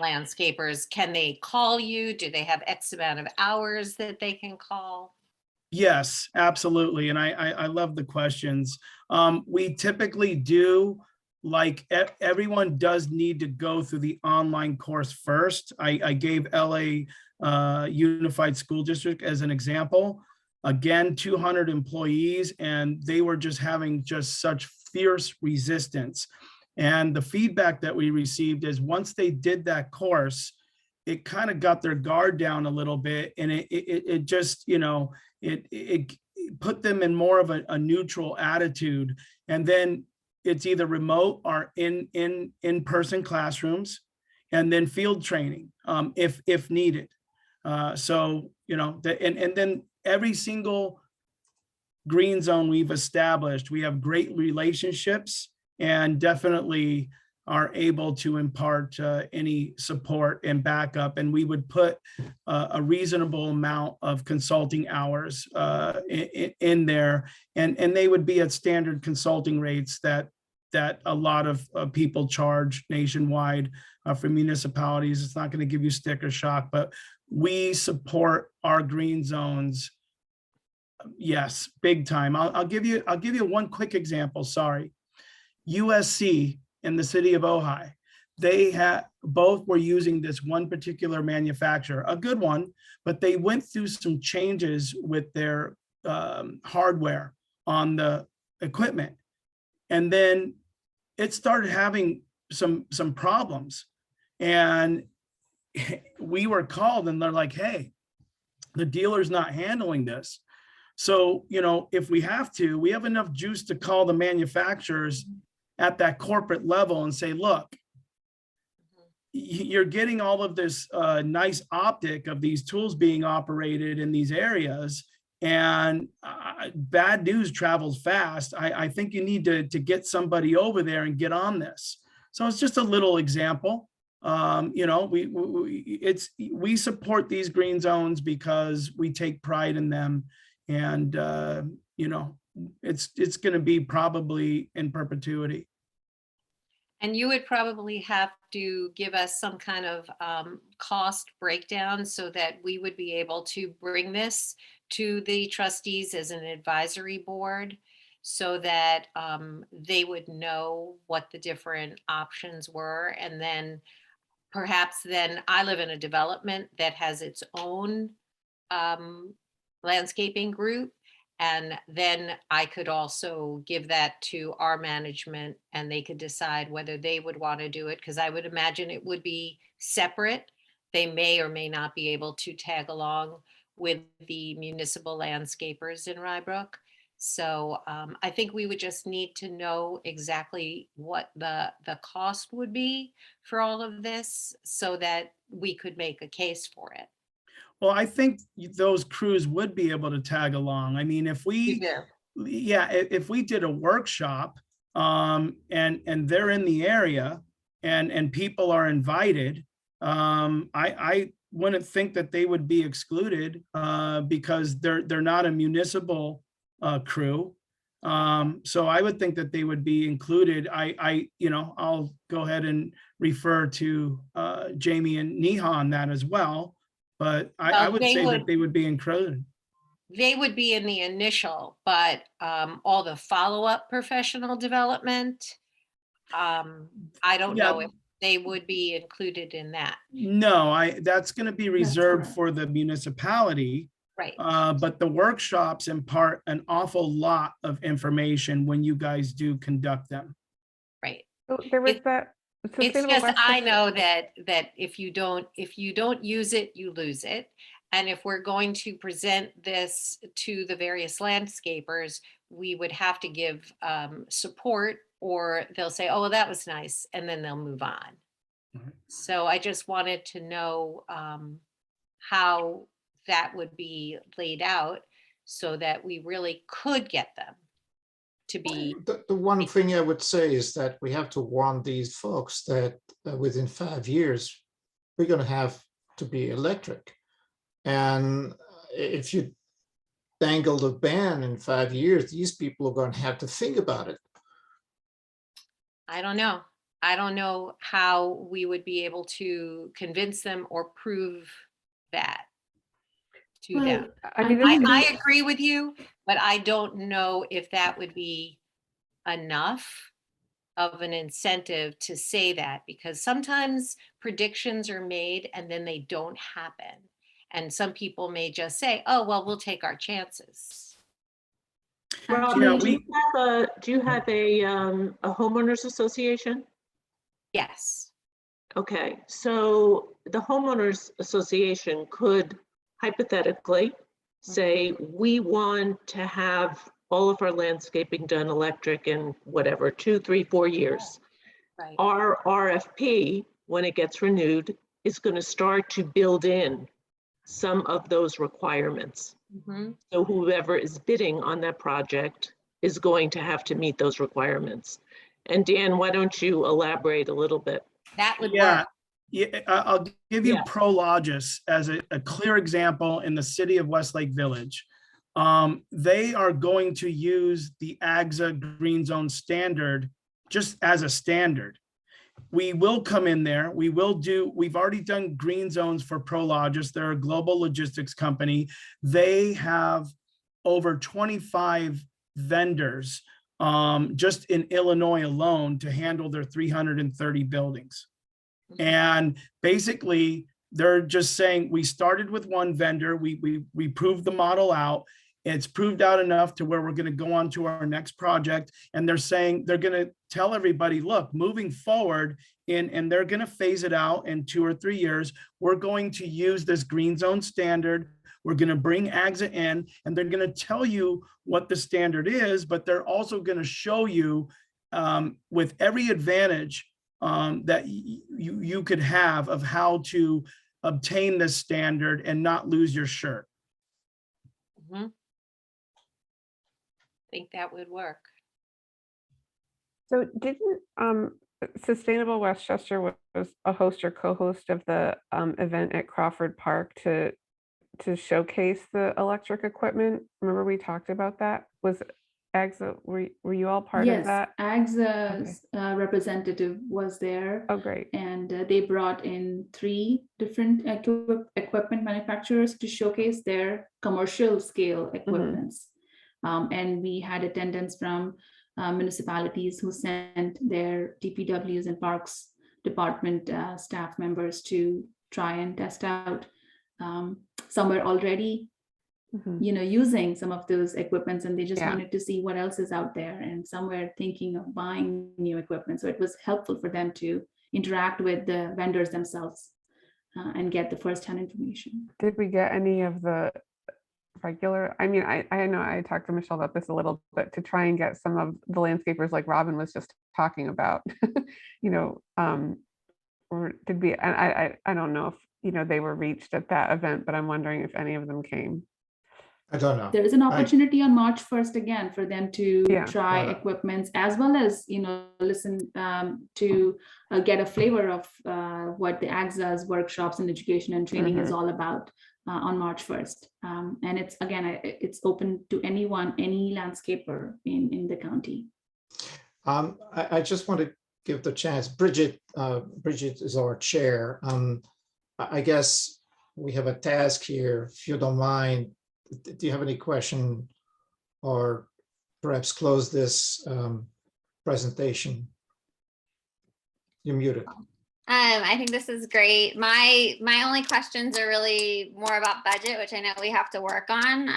landscapers, can they call you? Do they have X amount of hours that they can call? Yes, absolutely. And I love the questions. We typically do, like, everyone does need to go through the online course first. I gave LA Unified School District as an example. Again, 200 employees, and they were just having just such fierce resistance. And the feedback that we received is once they did that course, it kind of got their guard down a little bit, and it just, you know, it put them in more of a neutral attitude. And then it's either remote or in-person classrooms, and then field training if needed. So, you know, and then every single green zone we've established, we have great relationships and definitely are able to impart any support and backup. And we would put a reasonable amount of consulting hours in there, and they would be at standard consulting rates that a lot of people charge nationwide for municipalities. It's not going to give you sticker shock, but we support our green zones. Yes, big time. I'll give you one quick example. Sorry. USC in the city of Ojai, they both were using this one particular manufacturer, a good one, but they went through some changes with their hardware on the equipment. And then it started having some problems. And we were called and they're like, hey, the dealer's not handling this. So, you know, if we have to, we have enough juice to call the manufacturers at that corporate level and say, look, you're getting all of this nice optic of these tools being operated in these areas, and bad news travels fast. I think you need to get somebody over there and get on this. So it's just a little example. You know, we support these green zones because we take pride in them, and you know, it's going to be probably in perpetuity. And you would probably have to give us some kind of cost breakdown so that we would be able to bring this to the trustees as an advisory board, so that they would know what the different options were. And then perhaps then I live in a development that has its own landscaping group. And then I could also give that to our management and they could decide whether they would want to do it, because I would imagine it would be separate. They may or may not be able to tag along with the municipal landscapers in Rybrook. So I think we would just need to know exactly what the cost would be for all of this so that we could make a case for it. Well, I think those crews would be able to tag along. I mean, if we, yeah, if we did a workshop and they're in the area and people are invited, I wouldn't think that they would be excluded because they're not a municipal crew. So I would think that they would be included. You know, I'll go ahead and refer to Jamie and Neha on that as well. But I would say that they would be included. They would be in the initial, but all the follow-up professional development, I don't know if they would be included in that. No, that's going to be reserved for the municipality. Right. But the workshops impart an awful lot of information when you guys do conduct them. Right. So there was that. It's just, I know that if you don't use it, you lose it. And if we're going to present this to the various landscapers, we would have to give support, or they'll say, oh, well, that was nice, and then they'll move on. Mhm. So I just wanted to know how that would be laid out so that we really could get them to be. The one thing I would say is that we have to warn these folks that within 5 years, we're going to have to be electric. And if you dangle the ban in 5 years, these people are going to have to think about it. I don't know. I don't know how we would be able to convince them or prove that to Well, them. I mean, this I seems- agree with you, but I don't know if that would be enough of an incentive to say that, because sometimes predictions are made and then they don't happen. And some people may just say, oh, well, we'll take our chances. Robin, Yeah, do you have a homeowners association? Yes. Okay, so the homeowners association could hypothetically say, we want to have all of our landscaping done electric in whatever, 2, 3, 4 years. Right. Our RFP, when it gets renewed, is going to start to build in some of those requirements. Mhm. So whoever is bidding on that project is going to have to meet those requirements. And Dan, why don't you elaborate a little bit? That would Yeah, work. yeah, I'll give you Yeah. Prologis as a clear example in the city of Westlake Village. They are going to use the AGSA Green Zone standard just as a standard. We will come in there, we've already done green zones for Prologis. They're a global logistics company. They have over 25 vendors just in Illinois alone to handle their 330 buildings. And basically, they're just saying, we started with one vendor, we proved the model out. It's proved out enough to where we're going to go on to our next project. And they're saying, they're going to tell everybody, look, moving forward, and they're going to phase it out in 2 or 3 years. We're going to use this green zone standard. We're going to bring AGSA in, and they're going to tell you what the standard is, but they're also going to show you with every advantage that you could have of how to obtain this standard and not lose your shirt. Mhm. I think that would work. So didn't Sustainable Westchester was a host or co-host of the event at Crawford Park to showcase the electric equipment? Remember we talked about that? Was AGSA, were you all part of Yes, that? AGSA's representative was there. Oh, great. And they brought in 3 different equipment manufacturers to showcase their commercial scale equipments. And we had attendance from municipalities who sent their DPWs and Parks Department staff members to try and test out. Some were already using some of those equipments, and they just wanted to see what else is out there. And some were thinking of buying new equipment. So it was helpful for them to interact with the vendors themselves and get the firsthand information. Did we get any of the regular, I mean, I know I talked to Michelle about this a little bit, to try and get some of the landscapers like Robin was just talking about, or did we, and I don't know if, they were reached at that event, but I'm wondering if any of them came. I don't know. There is an opportunity on March 1st again for them to try Yeah. equipments, as well as listen to get a flavor of what the AGSA's workshops and education and training is all about on March 1st. And it's open to anyone, any landscaper in the county. I just want to give the chance. Bridget is our chair. I guess we have a task here. If you don't mind, do you have any question, or perhaps close this presentation? You're muted. I think this is great. My only questions are really more about budget, which I know we have to work on.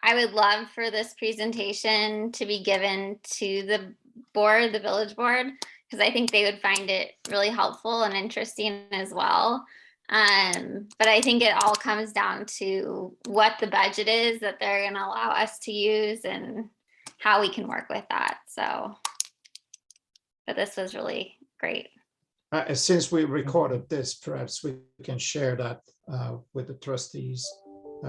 I would love for this presentation to be given to the board, the village board, because I think they would find it really helpful and interesting as well. But I think it all comes down to what the budget is that they're going to allow us to use and how we can work with that. So, but this was really great. Since we recorded this, perhaps we can share that with the trustees.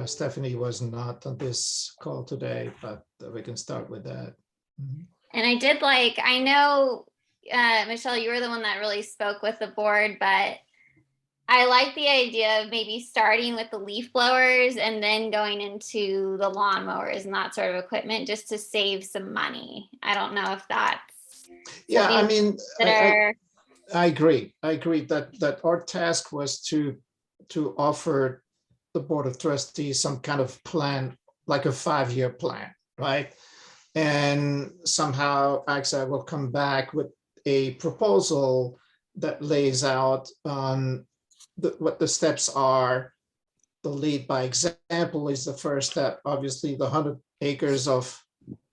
Stephanie was not on this call today, but we can start with that. And I know, Michelle, you were the one that really spoke with the board, but I like the idea of maybe starting with the leaf blowers and then going into the lawnmowers and that sort of equipment just to save some money. I don't know if that's Yeah, I something mean, that are, I agree. I agree that our task was to offer the Board of Trustees some kind of plan, like a 5-year plan, right? And somehow AXA will come back with a proposal that lays out what the steps are. The lead by example is the first step. Obviously, the 100 acres of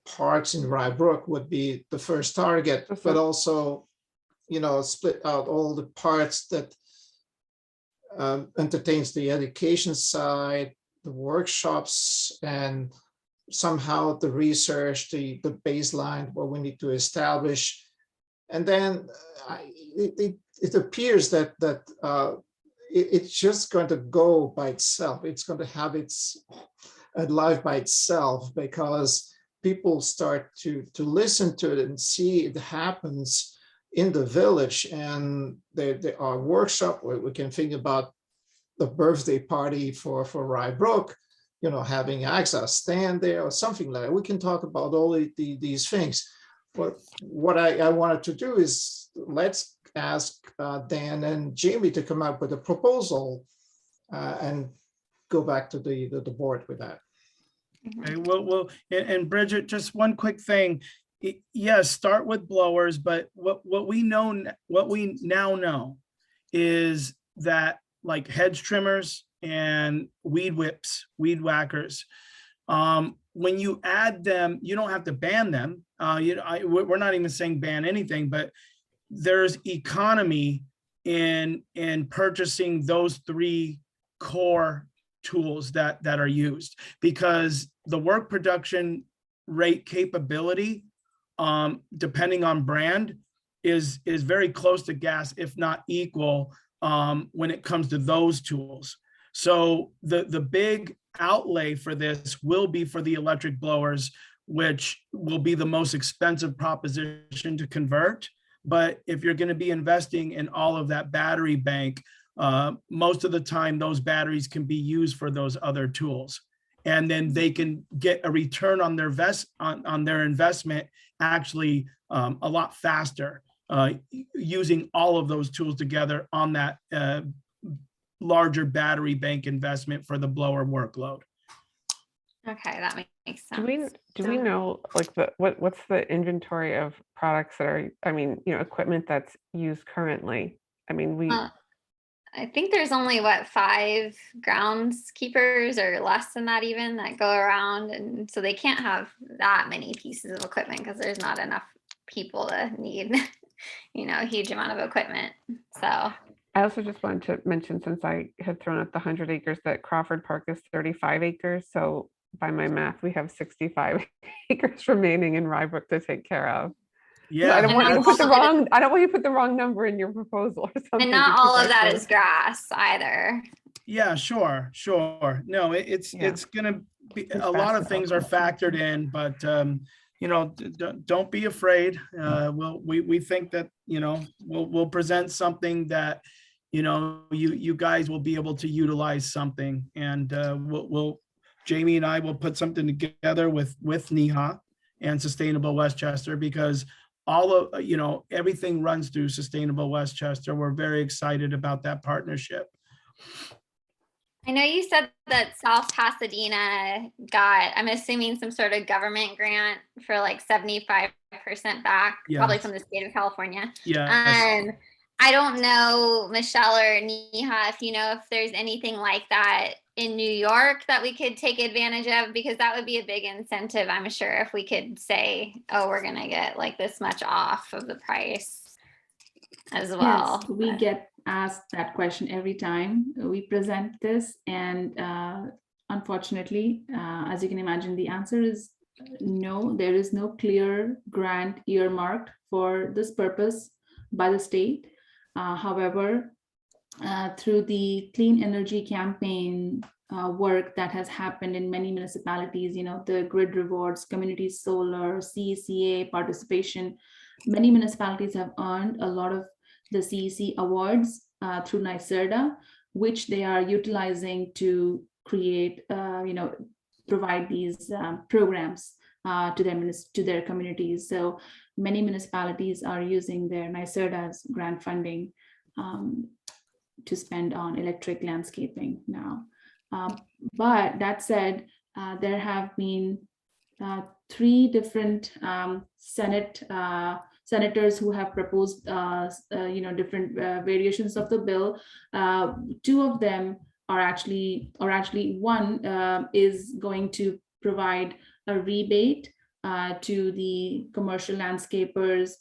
parks in Rye Brook would be the first target, but also, split out all the parts that entertains the education side, the workshops, and somehow the research, the baseline, what we need to establish. And then it appears that it's just going to go by itself. It's going to have its life by itself, because people start to listen to it and see it happens in the village. And there are workshops where we can think about the birthday party for Rye Brook, having AXA stand there or something like that. We can talk about all these things. But what I wanted to do is let's ask Dan and Jamie to come up with a proposal and go back to the board with that. Okay, well, and Bridget, just one quick thing. Yes, start with blowers, but what we now know is that, like, hedge trimmers and weed whips, weed whackers, when you add them, you don't have to ban them. We're not even saying ban anything, but there's economy in purchasing those 3 core tools that are used, because the work production rate capability, depending on brand, is very close to gas, if not equal, when it comes to those tools. So the big outlay for this will be for the electric blowers, which will be the most expensive proposition to convert. But if you're going to be investing in all of that battery bank, most of the time those batteries can be used for those other tools, and then they can get a return on their investment actually a lot faster, using all of those tools together on that larger battery bank investment for the blower workload. okay, that makes sense. Do we know, like, what's the inventory of products that are, equipment that's used currently? I think there's only 5 groundskeepers or less than that even that go around, and so they can't have that many pieces of equipment because there's not enough people to need a huge amount of equipment. So I also just wanted to mention, since I had thrown out the 100 acres, that Crawford Park is 35 acres. So by my math, we have 65 acres remaining in Rye Brook to take care of. Yeah, I don't want you to put the that's- wrong. I don't want you to put the wrong number in your proposal or something. and not all because of I that feel- is grass either. yeah, sure. No, it's gonna be, It's a lot of basketball things are court. factored in, but don't be afraid. We think that we'll present something that you guys will be able to utilize something, and Jamie and I will put something together with NEHA and Sustainable Westchester, because all of everything runs through Sustainable Westchester. We're very excited about that partnership. I know you said that South Pasadena got, I'm assuming, some sort of government grant for like 75% back, probably Yes. from the state of California. Yeah. I don't know, Michelle or Neha, if you know if there's anything like that in New York that we could take advantage of, because that would be a big incentive, I'm sure, if we could say, oh, we're going to get like this much off of the price as well. Yes, we get asked that question every time we present this, and unfortunately, as you can imagine, the answer is no. There is no clear grant earmarked for this purpose by the state. However, through the clean energy campaign work that has happened in many municipalities, the grid rewards, community solar, CECA participation, many municipalities have earned a lot of the CEC awards through NYSERDA, which they are utilizing to create, provide these programs to their communities. So many municipalities are using their NYSERDA's grant funding to spend on electric landscaping now. But that said, there have been 3 different senators who have proposed, different variations of the bill. 2 of them are actually one is going to provide a rebate to the commercial landscapers.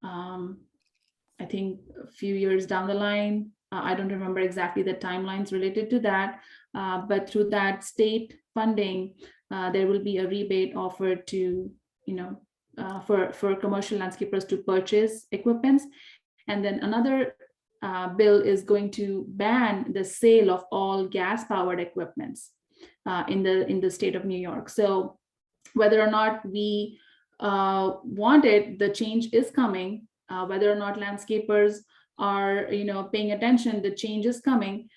I think a few years down the line. I don't remember exactly the timelines related to that, but through that state funding, there will be a rebate offered to, for commercial landscapers to purchase equipments. And then another bill is going to ban the sale of all gas-powered equipments in the state of New York. So whether or not we want it, the change is coming. Whether or not landscapers are paying attention, the change is coming.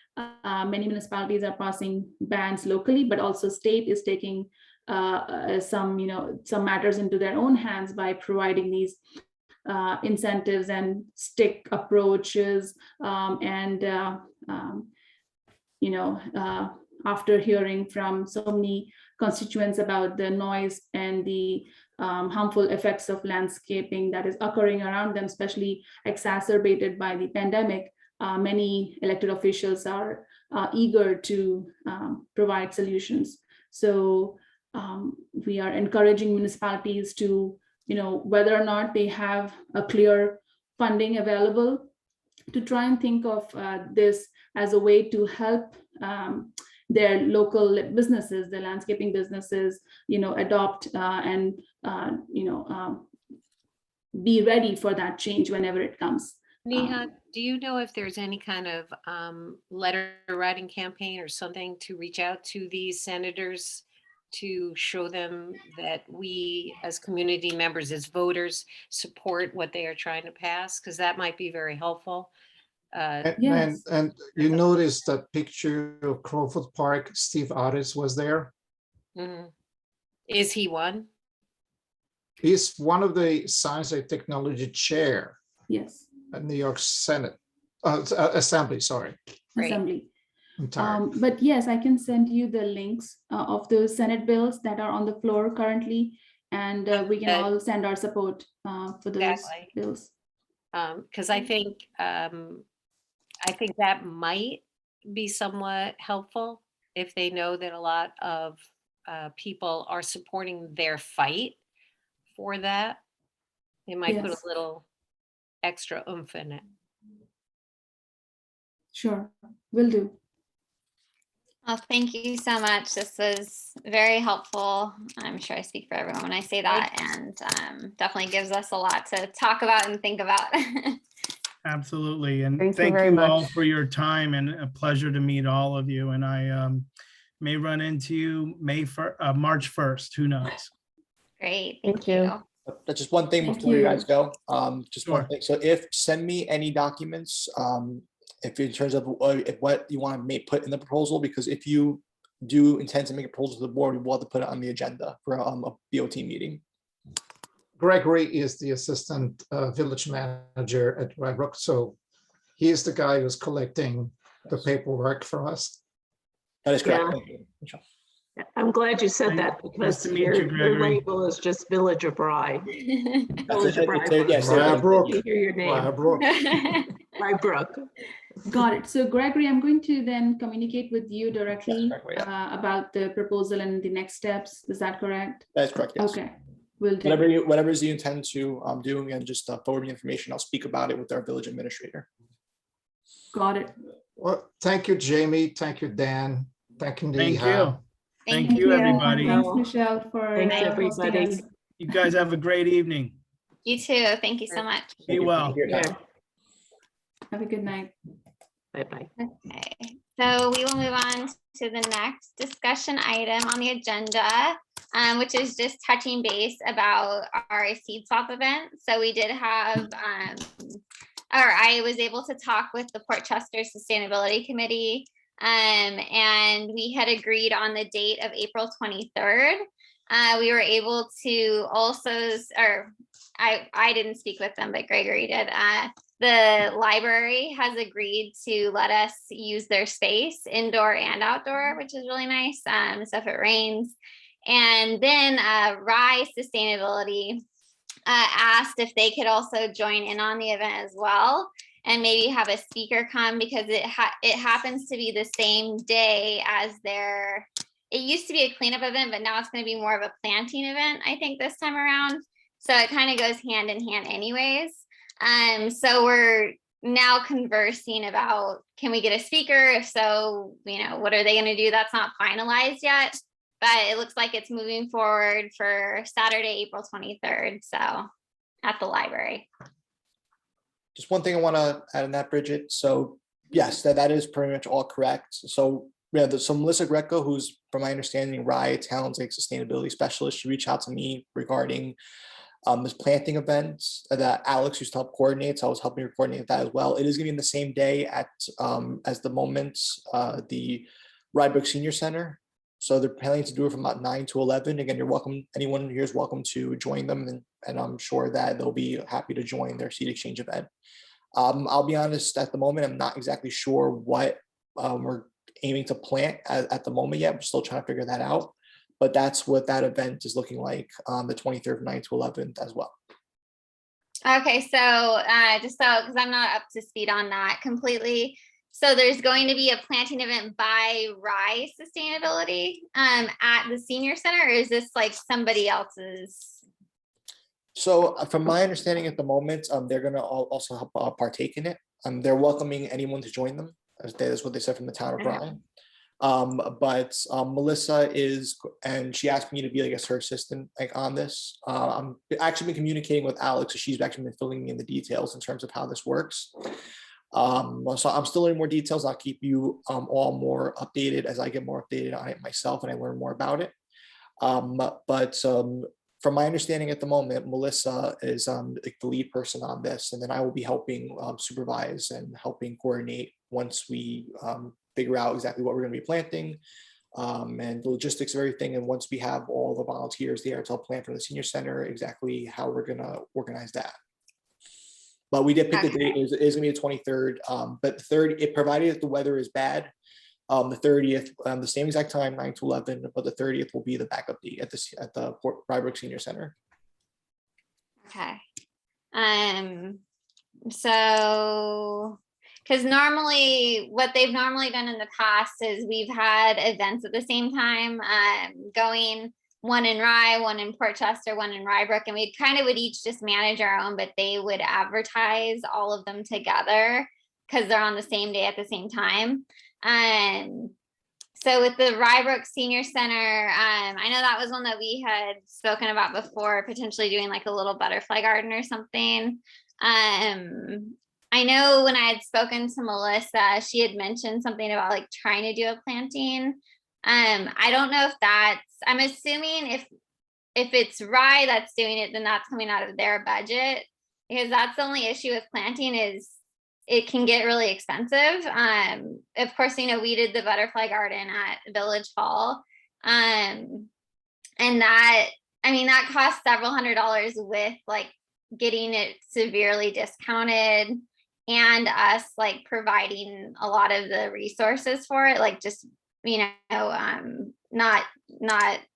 Many municipalities are passing bans locally, but also state is taking some matters into their own hands by providing these incentives and stick approaches. After hearing from so many constituents about the noise and the harmful effects of landscaping that is occurring around them, especially exacerbated by the pandemic, many elected officials are eager to provide solutions. So we are encouraging municipalities to, whether or not they have a clear funding available, to try and think of this as a way to help their local businesses, the landscaping businesses, adopt and be ready for that change whenever it comes. Neha, do you know if there's any kind of letter writing campaign or something to reach out to these senators to show them that we as community members, as voters, support what they are trying to pass? Because that might be very helpful. Yes. And you noticed that picture of Crawford Park, Steve Otis was there. Mhm. Is he one? He's one of the Science and Technology Chair Yes. at New York Senate, Assembly, sorry. Right. Assembly. I'm tired. But yes, I can send you the links of those Senate bills that are on the floor currently, and we can all send our support for those Exactly. bills. Because I think that might be somewhat helpful if they know that a lot of people are supporting their fight for that. They might put a Yes. little extra oomph in it. Sure, will do. Well, thank you so much. This was very helpful. I'm sure I speak for everyone when I say that, and definitely gives us a lot to talk about and think about. Absolutely. And Thank you thank very you all much. for your time, and a pleasure to meet all of you. And I may run into you March 1st, who knows? Great, Thank thank you. you. That's just one thing Thank before you you. guys go. Just one Sure. thing. So send me any documents, if in terms of what you want to put in the proposal, because if you do intend to make a proposal to the board, we will have to put it on the agenda for a BOT meeting. Gregory is the assistant village manager at Rybrook, so he is the guy who's collecting the paperwork for us. That is correct. Yeah. Thank you, Michelle. I'm glad you said that, Nice because to meet you, your Gregory. label is just Village of Rye. That's Village it. of Rye. Yes, Rybrook. You hear your name, Rybrook. Rybrook. Got it. So Gregory, I'm going to then communicate with you directly Gregory, yeah. about the proposal and the next steps. Is that correct? That is correct, yes. Okay, will do. Whatever is you intend to do, and just forward me information. I'll speak about it with our village administrator. Got it. Well, thank you, Jamie. Thank you, Dan. Thank you, Thank Neha. you. Thank you, everybody. Thanks, Michelle, for Thanks, hosting everybody. us. You guys have a great evening. You too. Thank you so much. Be well. Thank you for your time. Have a good night. Bye-bye. Okay, so we will move on to the next discussion item on the agenda, which is just touching base about our seed swap event. So we did have I was able to talk with the Port Chester Sustainability Committee, and we had agreed on the date of April 23rd. We were able to also, or I didn't speak with them, but Gregory did. The library has agreed to let us use their space, indoor and outdoor, which is really nice. So if it rains. And then Rye Sustainability asked if they could also join in on the event as well, and maybe have a speaker come, because it happens to be the same day as their, it used to be a cleanup event, but now it's going to be more of a planting event, I think, this time around. So it kind of goes hand in hand anyways. So we're now conversing about, can we get a speaker? If so, what are they going to do? That's not finalized yet, but it looks like it's moving forward for Saturday, April 23rd. So at the library. Just one thing I want to add in that, Bridget. So yes, that is pretty much all correct. So yeah, so Melissa Greco, who's, from my understanding, Rye Town's like sustainability specialist, she reached out to me regarding this planting event that Alex used to help coordinate. So I was helping her coordinate that as well. It is going to be in the same day at as the moment, the Rybrook Senior Center. So they're planning to do it from about 9 to 11. Again, you're welcome. Anyone here is welcome to join them, and I'm sure that they'll be happy to join their seed exchange event. I'll be honest, at the moment, I'm not exactly sure what we're aiming to plant at the moment yet. We're still trying to figure that out. But that's what that event is looking like on the 23rd of 9 to 11th as well. Okay, so just so, because I'm not up to speed on that completely. So there's going to be a planting event by Rye Sustainability at the Senior Center, or is this like somebody else's? So from my understanding at the moment, they're going to also help partake in it. They're welcoming anyone to join them. That's what they said from the town of Rye. But Melissa is, and she asked me to be, I guess, her assistant on this. I'm actually been communicating with Alex, so she's actually been filling me in the details in terms of how this works. So I'm still learning more details. I'll keep you all more updated as I get more updated on it myself and I learn more about it. But from my understanding at the moment, Melissa is the lead person on this, and then I will be helping supervise and helping coordinate once we figure out exactly what we're going to be planting and the logistics of everything. And once we have all the volunteers there to help plan for the senior center, exactly how we're going to organize that. But we did pick the date. It is going to be the 23rd, but the 3rd, it provided that the weather is bad. The 30th, the same exact time, 9 to 11, but the 30th will be the backup date at the Rybrook Senior Center. Okay. So, because normally what they've normally done in the past is we've had events at the same time, going one in Rye, one in Port Chester, one in Rybrook, and we kind of would each just manage our own, but they would advertise all of them together because they're on the same day at the same time. So with the Rybrook Senior Center, I know that was one that we had spoken about before, potentially doing like a little butterfly garden or something. I know when I had spoken to Melissa, she had mentioned something about like trying to do a planting. I don't know if that's, I'm assuming if it's Rye that's doing it, then that's coming out of their budget, because that's the only issue with planting is it can get really expensive. Of course, we did the butterfly garden at Village Hall. And that, that cost several $100s with like getting it severely discounted and us like providing a lot of the resources for it, like just, not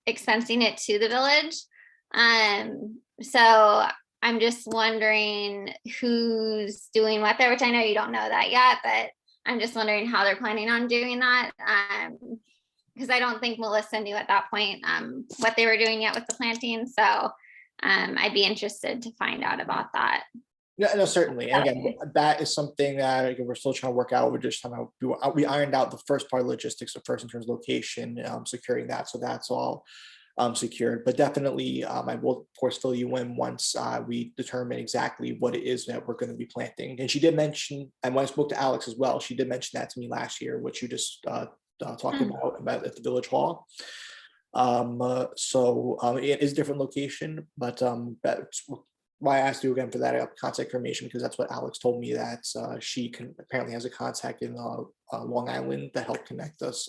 expensing it to the village. So I'm just wondering who's doing what there, which I know you don't know that yet, but I'm just wondering how they're planning on doing that. Because I don't think Melissa knew at that point what they were doing yet with the planting. So I'd be interested to find out about that. Yeah, no, certainly. And again, that is something that we're still trying to work out. We're just trying to, we ironed out the first part of logistics of first in terms of location, securing that. So that's all secured, but definitely I will of course fill you in once we determine exactly what it is that we're going to be planting. And she did mention, and when I spoke to Alex as well, she did mention that to me last year, which you just talked about at the Village Hall. So it is a different location, but why I asked you again for that contact information, because that's what Alex told me, that she apparently has a contact in Long Island that helped connect us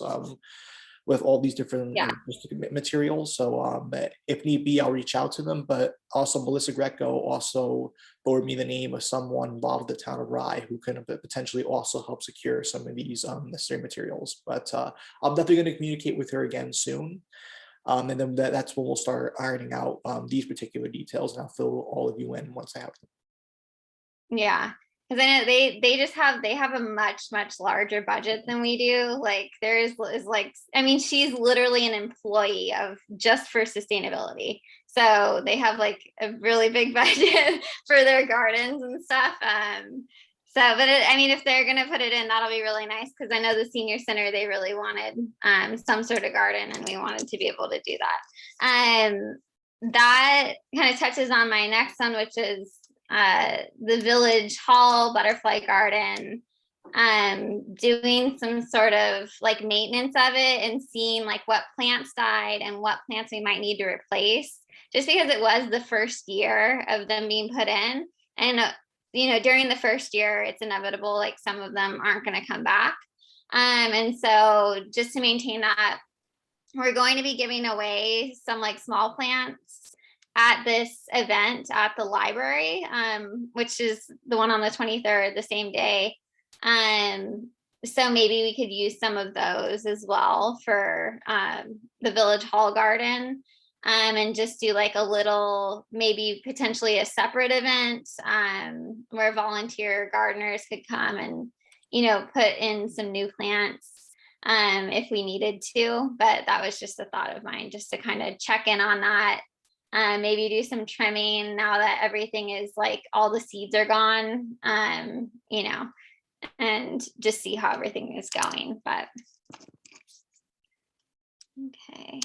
with all these different Yeah. materials. So but if need be, I'll reach out to them. But also Melissa Greco also forwarded me the name of someone involved with the town of Rye who can potentially also help secure some of these necessary materials. But I'm definitely going to communicate with her again soon. And then that's when we'll start ironing out these particular details, and I'll fill all of you in once I have them. Yeah, because I know they have a much larger budget than we do. Like is like, I mean, she's literally an employee of just for sustainability. So they have like a really big budget for their gardens and stuff. But I mean, if they're gonna put it in, that'll be really nice, because I know the senior center, they really wanted some sort of garden, and we wanted to be able to do that. That kind of touches on my next one, which is the village hall butterfly garden, doing some sort of like maintenance of it and seeing like what plants died and what plants we might need to replace, just because it was the first year of them being put in. And during the first year, it's inevitable, like some of them aren't going to come back. And so just to maintain that, we're going to be giving away some like small plants at this event at the library, which is the one on the 23rd, the same day. So maybe we could use some of those as well for the village hall garden, and just do like a little, maybe potentially a separate event where volunteer gardeners could come and, put in some new plants if we needed to. But that was just a thought of mine, just to kind of check in on that. Maybe do some trimming now that everything is like, all the seeds are gone, and just see how everything is going. But okay.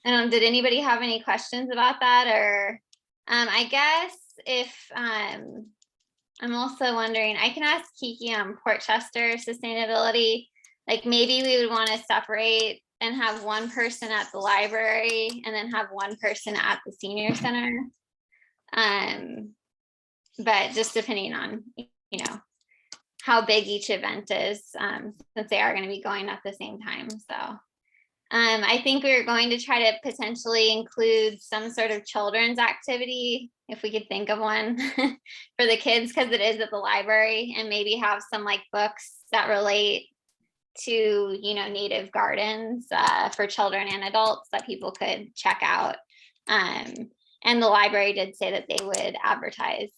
Did anybody have any questions about that? Or I guess if I'm also wondering, I can ask Kiki on Portchester sustainability, like maybe we would want to separate and have one person at the library and then have one person at the senior center. But just depending on, how big each event is, since they are going to be going at the same time. So I think we were going to try to potentially include some sort of children's activity, if we could think of one for the kids, because it is at the library, and maybe have some like books that relate to, native gardens for children and adults that people could check out. And the library did say that they would advertise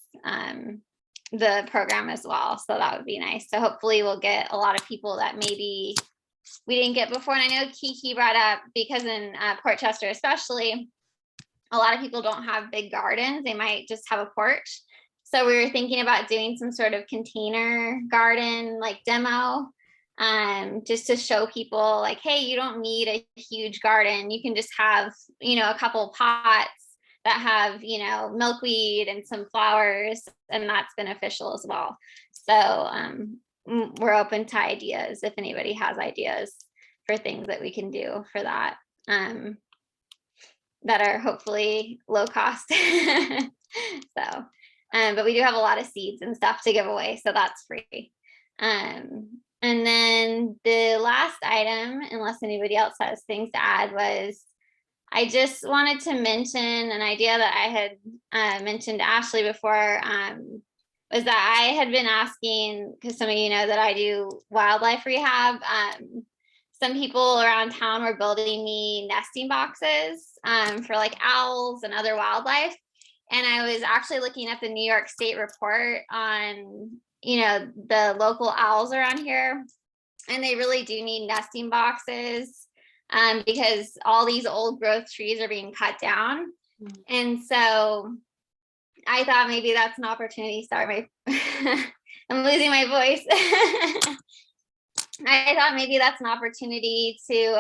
the program as well. So that would be nice. So hopefully we'll get a lot of people that maybe we didn't get before. And I know Kiki brought up, because in Portchester especially, a lot of people don't have big gardens. They might just have a porch. So we were thinking about doing some sort of container garden like demo, just to show people like, hey, you don't need a huge garden. You can just have, a couple pots that have, milkweed and some flowers, and that's beneficial as well. So we're open to ideas if anybody has ideas for things that we can do for that, that are hopefully low cost. So, but we do have a lot of seeds and stuff to give away, so that's free. And then the last item, unless anybody else has things to add, was I just wanted to mention an idea that I had mentioned to Ashley before, was that I had been asking, because some of you know that I do wildlife rehab. Some people around town were building me nesting boxes for like owls and other wildlife. And I was actually looking at the New York State report on, the local owls around here. And they really do need nesting boxes because all these old growth trees are being cut down. And so I thought maybe that's an opportunity. Sorry, I'm losing my voice. I thought maybe that's an opportunity to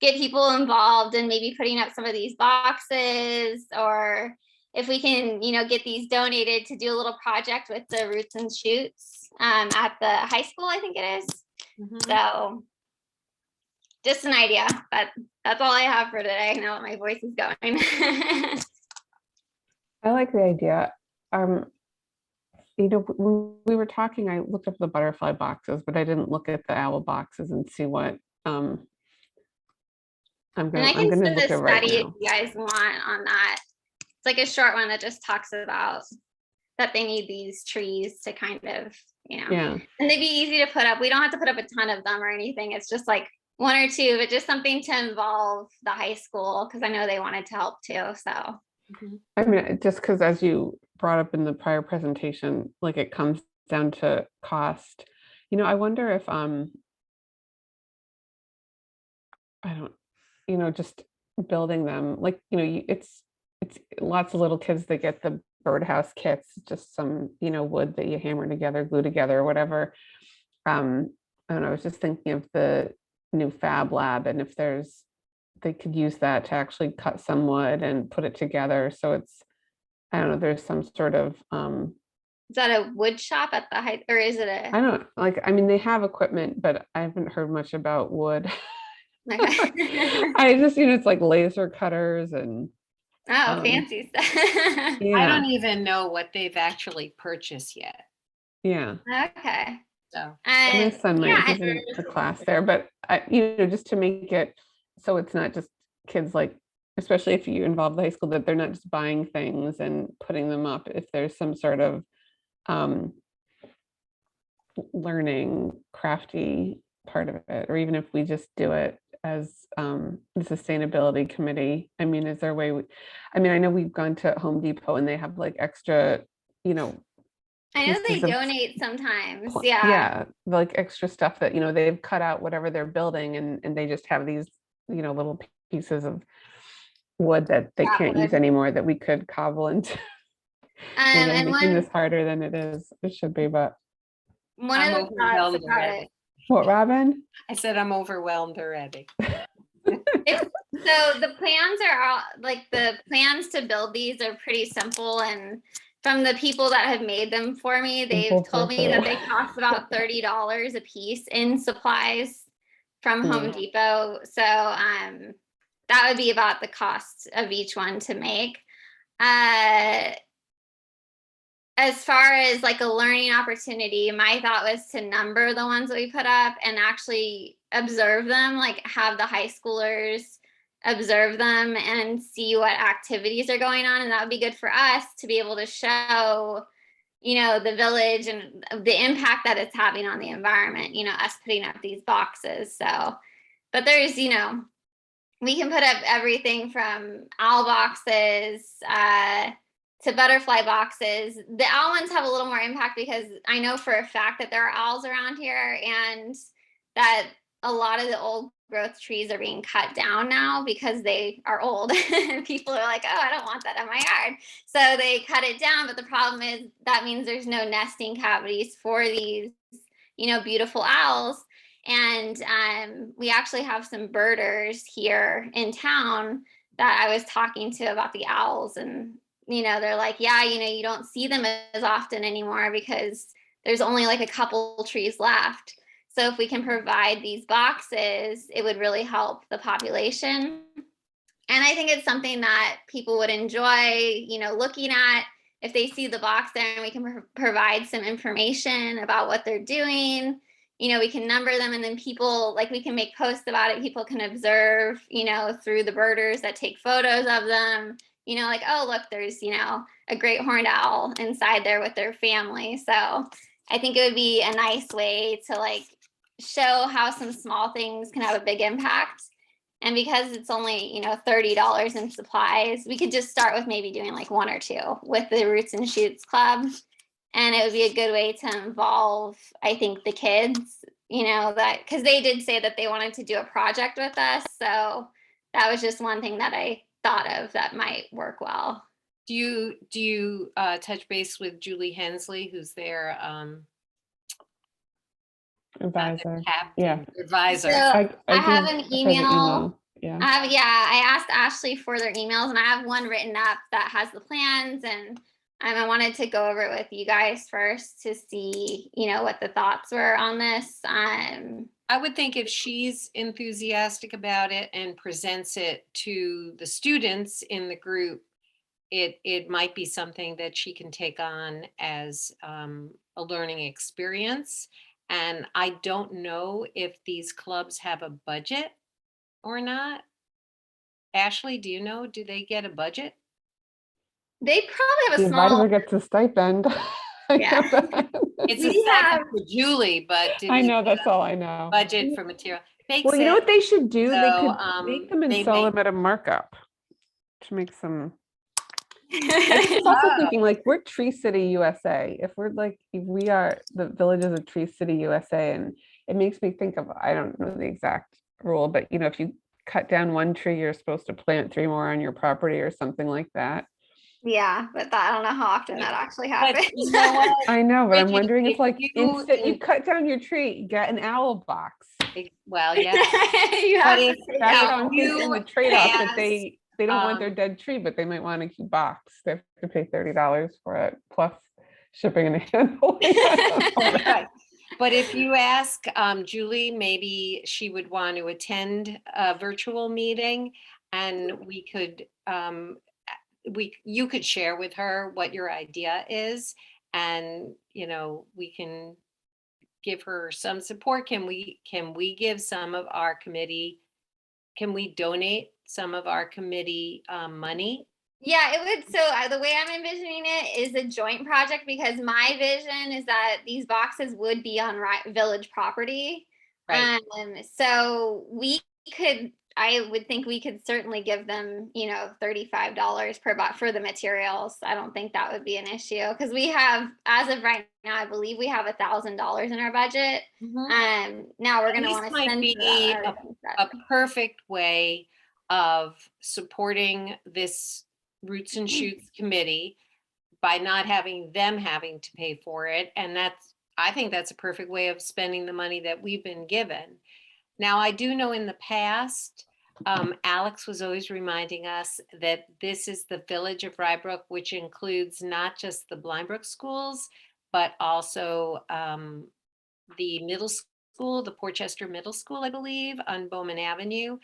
get people involved in maybe putting up some of these boxes, or if we can, get these donated to do a little project with the Roots and Shoots at the high school, I think it is. So just an idea, but that's all I have for today. Now that my voice is going. I like the idea. When we were talking, I looked up the butterfly boxes, but I didn't look at the owl boxes and see what, I'm And I I'm can gonna send look a at right study if now. you guys want on that. It's like a short one that just talks about that they need these trees to kind of, Yeah, and they'd be easy to put up. We don't have to put up a ton of them or anything. It's just like one or two, but just something to involve the high school because I know they wanted to help too. So I mean, just because as you brought up in the prior presentation, like it comes down to cost. I wonder if, I don't, just building them, like, it's lots of little kids that get the birdhouse kits, just some, wood that you hammer together, glue together, or whatever. I don't know, I was just thinking of the new Fab Lab, and if they could use that to actually cut some wood and put it together. So it's, I don't know, there's some sort of, is that a wood shop at the height or is it I a? don't like, I mean, they have equipment, but I haven't heard much about wood. Okay. I just, it's like laser cutters and, Oh, fancy stuff. I yeah, don't even know what they've actually purchased yet. yeah. Okay. So And my son yeah, he's in the class there, but just to make it so it's not just kids, like, especially if you involve the high school, that they're not just buying things and putting them up. If there's some sort of learning crafty part of it, or even if we just do it as the sustainability committee. I mean, is there a way I know we've gone to Home Depot and they have like extra, I know they pieces of donate sometimes. pl- Yeah. yeah, like extra stuff that they've cut out whatever they're building, and they just have these little pieces of wood that they That can't use would. anymore, that we could cobble into. Maybe I'm And making this harder than it should be, but one I'm of the thoughts overwhelmed about already. it. what, Robin? I said I'm overwhelmed already. So the plans are all like the plans to build these are pretty simple, and from the people that have made them for me, they've Simple told me that they through. cost about $30 a piece in supplies from Home Yeah. Depot. So that would be about the cost of each one to make. As far as like a learning opportunity, my thought was to number the ones that we put up and actually observe them, like have the high schoolers observe them and see what activities are going on. And that would be good for us to be able to show, the village and the impact that it's having on the environment, us putting up these boxes. So, but there's, we can put up everything from owl boxes, to butterfly boxes. The owl ones have a little more impact because I know for a fact that there are owls around here and that a lot of the old growth trees are being cut down now because they are old. People are like, oh, I don't want that in my yard. So they cut it down. But the problem is that means there's no nesting cavities for these, beautiful owls. And we actually have some birders here in town that I was talking to about the owls, and they're like, yeah, you don't see them as often anymore because there's only like a couple trees left. So if we can provide these boxes, it would really help the population. And I think it's something that people would enjoy, looking at. If they see the box there and we can provide some information about what they're doing, we can number them, and then people, like, we can make posts about it. People can observe, through the birders that take photos of them, like, oh, look, there's, a great horned owl inside there with their family. So I think it would be a nice way to like show how some small things can have a big impact. And because it's only, $30 in supplies, we could just start with maybe doing like one or two with the Roots and Shoots Club. And it would be a good way to involve, I think, the kids, that because they did say that they wanted to do a project with us. So that was just one thing that I thought of that might work well. Do you touch base with Julie Hensley, who's their Advisor. advisor? So I have an gave her the email. Yeah. I asked Ashley for their emails, and I have one written up that has the plans, and I wanted to go over it with you guys first to see, what the thoughts were on this. I would think if she's enthusiastic about it and presents it to the students in the group, it might be something that she can take on as a learning experience. And I don't know if these clubs have a budget or not. Ashley, do you know, do they get a budget? They probably have The a small, advisor gets a stipend. I Yeah. know that. It's a We have- stipend for Julie, but do I we know, get that's a all I know. budget for material? Bake Well, you know what sale. they should do? They So, could make them and they sell make- them at a markup to make some. I was also Oh. thinking, like, we're Tree City, USA. If we are, the village is a Tree City, USA, and it makes me think of, I don't know the exact rule, but you know, if you cut down one tree, you're supposed to plant 3 more on your property or something like that. Yeah, but I don't know how often that actually happens. But you know what? I know, but I'm Bridget, wondering if if like you instant, you think- cut down your tree, get an owl box. Well, yeah. You But have to if take That's out- what I'm you thinking, the trade-off that ask, they don't want their um, dead tree, but they might want a cute box. They have to pay $30 for it, plus shipping and handling. I don't know. Right. But if you ask Julie, maybe she would want to attend a virtual meeting, and we could, you could share with her what your idea is, and, you know, we can give her some support. Can we give some of our committee, can we donate some of our committee money? Yeah, it would. So the way I'm envisioning it is a joint project, because my vision is that these boxes would be on village property. Right. So we could, I would think we could certainly give them, you know, $35 per box for the materials. I don't think that would be an issue, because we have, as of right now, I believe we have $1,000 in our budget. Now we're going to This want to might spend be a perfect way of supporting this Roots and Shoots committee by not having them having to pay for it. And I think that's a perfect way of spending the money that we've been given. Now, I do know in the past, Alex was always reminding us that this is the village of Rybrook, which includes not just the Blindbrook schools, but also the middle school, the Portchester Middle School, I believe, on Bowman Avenue.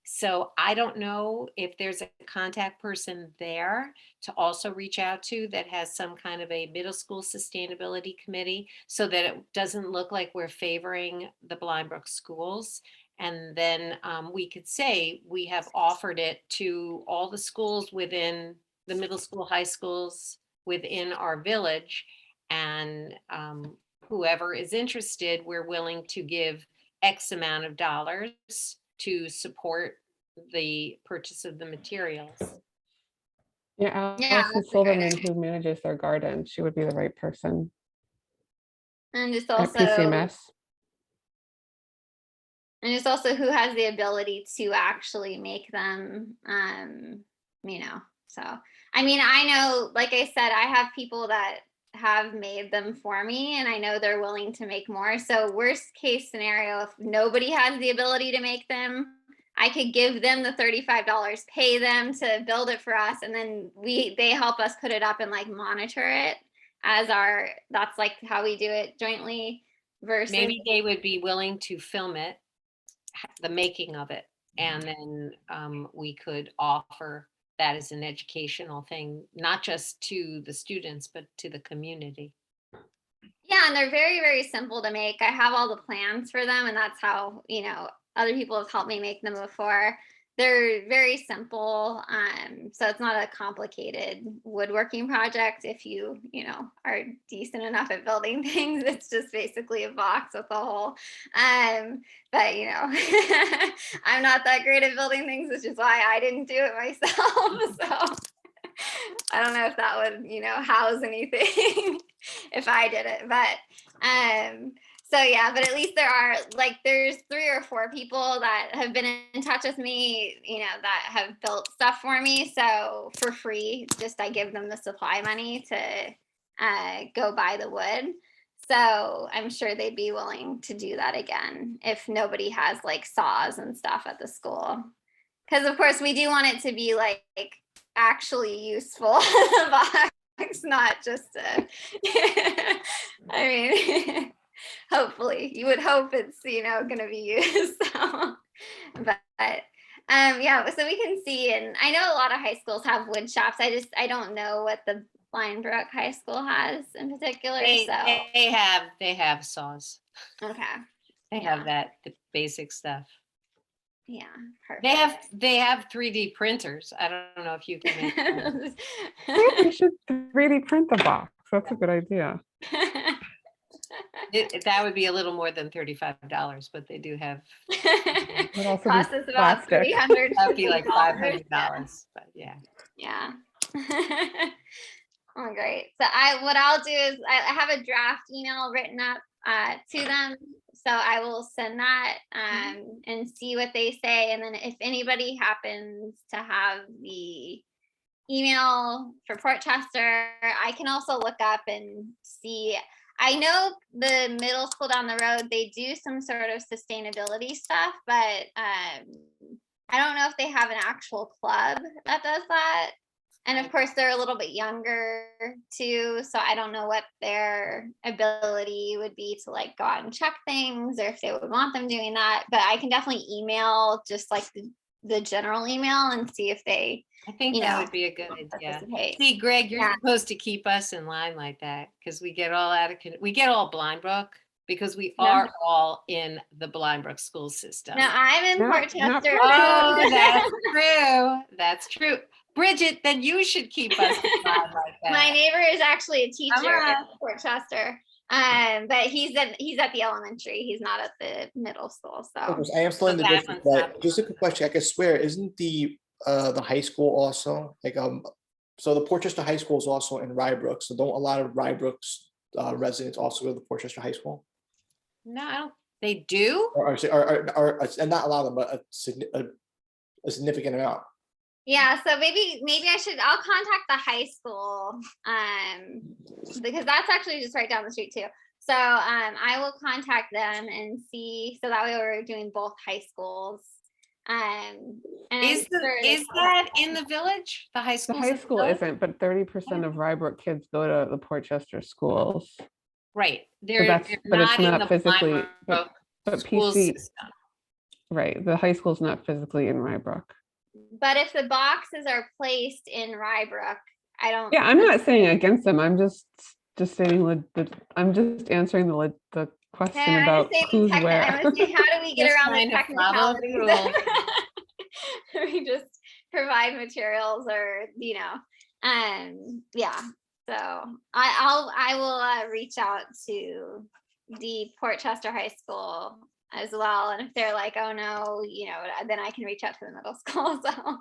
So I don't know if there's a contact person there to also reach out to that has some kind of a middle school sustainability committee, so that it doesn't look like we're favoring the Blindbrook schools. And then we could say we have offered it to all the schools within the middle school, high schools within our village. And whoever is interested, we're willing to give X amount of dollars to support the purchase of the materials. Yeah, Yeah, Allison that's a great Silverman, idea. who manages their garden, she would be the right person And just at also, PCMS. who has the ability to actually make them, you know. So I mean, I know, like I said, I have people that have made them for me, and I know they're willing to make more. So worst case scenario, if nobody has the ability to make them, I could give them the $35, pay them to build it for us, and then they help us put it up and like monitor it as that's like how we do it jointly. Versus Maybe they would be willing to film it, the making of it, and then we could offer that as an educational thing, not just to the students, but to the community. Yeah, and they're very, very simple to make. I have all the plans for them, and that's how, you know, other people have helped me make them before. They're very simple. So it's not a complicated woodworking project. If you know, are decent enough at building things, it's just basically a box with a hole. But you know, I'm not that great at building things, which is why I didn't do it myself. So I don't know if that would, you know, house anything if I did it, but so yeah, but at least there's 3 or 4 people that have been in touch with me, you know, that have built stuff for me. So for free, just I give them the supply money to go buy the wood. So I'm sure they'd be willing to do that again if nobody has like saws and stuff at the school. Because of course we do want it to be like actually useful box, not just I mean, hopefully you would hope it's, you know, going to be used. So, but Yeah, so we can see, and I know a lot of high schools have wood shops. I don't know what the Blind Brook High School has in particular, They, so, they have saws. okay, They Yeah. have that, the basic stuff. yeah, They have 3D printers. I don't know if you can make them. We should 3D print the box. That's a good idea. That would be a little more than $35, but they do have, Would also be Cost us about plastic. $300. that'd be like $500, but yeah. Yeah. Oh, great. So what I'll do is I have a draft email written up to them. So I will send that and see what they say. And then if anybody happens to have the email for Portchester, I can also look up and see. I know the middle school down the road, they do some sort of sustainability stuff, but I don't know if they have an actual club that does that. And of course, they're a little bit younger too, so I don't know what their ability would be to like go out and check things, or if they would want them doing that. But I can definitely email just like the general email and see if they I think You that know, would be a good idea. participate. See, Greg, you're Yeah. supposed to keep us in line like that, because we get all we get all Blind Brook, because we No. are all in the Blind Brook school system. No, I'm in No, Portchester. not too. Oh, that's true. That's true. Bridget, then you should keep us in line like that. My neighbor is actually a teacher Come at on. Portchester. But he's at the elementary. He's not at the middle school. Of So course, I am still in the that district, one's but not- just a quick question. I can swear, isn't the high school also like so the Portchester High School is also in Rybrook, so don't a lot of Rybrook's residents also go to the Portchester High School? No, I don't. They do? Or and not a lot of them, but a significant amount. yeah, so maybe I'll contact the high school because that's actually just right down the street too. So I will contact them and see, so that way we're doing both high schools. And I'm Is sure they is probably- that in the village? The high The school? high school isn't, but 30% of Rybrook kids go to the Portchester schools. Right. But They're that's, but it's not in not the physically, Blind Brook but school PC, system. right, the high school's not physically in Rybrook. But if the boxes are placed in Rybrook, I don't. Yeah, I'm not saying against them. I'm just saying I'm just answering the question Okay, about who's I'm where. saying, how do we get Just around the trying to follow the technicalities? We just provide materials, or yeah. So I will reach out to the Portchester High School as well, and if they're like, oh no, then I can reach out to the middle school. So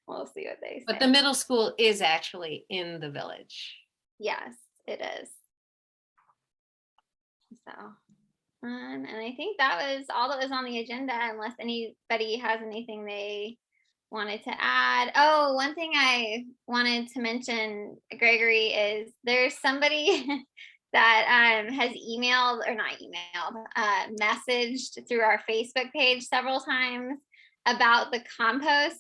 we'll see what they say. But the middle school is actually in the village. Yes, it is. So, and I think that was all that was on the agenda, unless anybody has anything they wanted to add. Oh, one thing I wanted to mention, Gregory, is there's somebody that has emailed, or not emailed, messaged through our Facebook page several times about the compost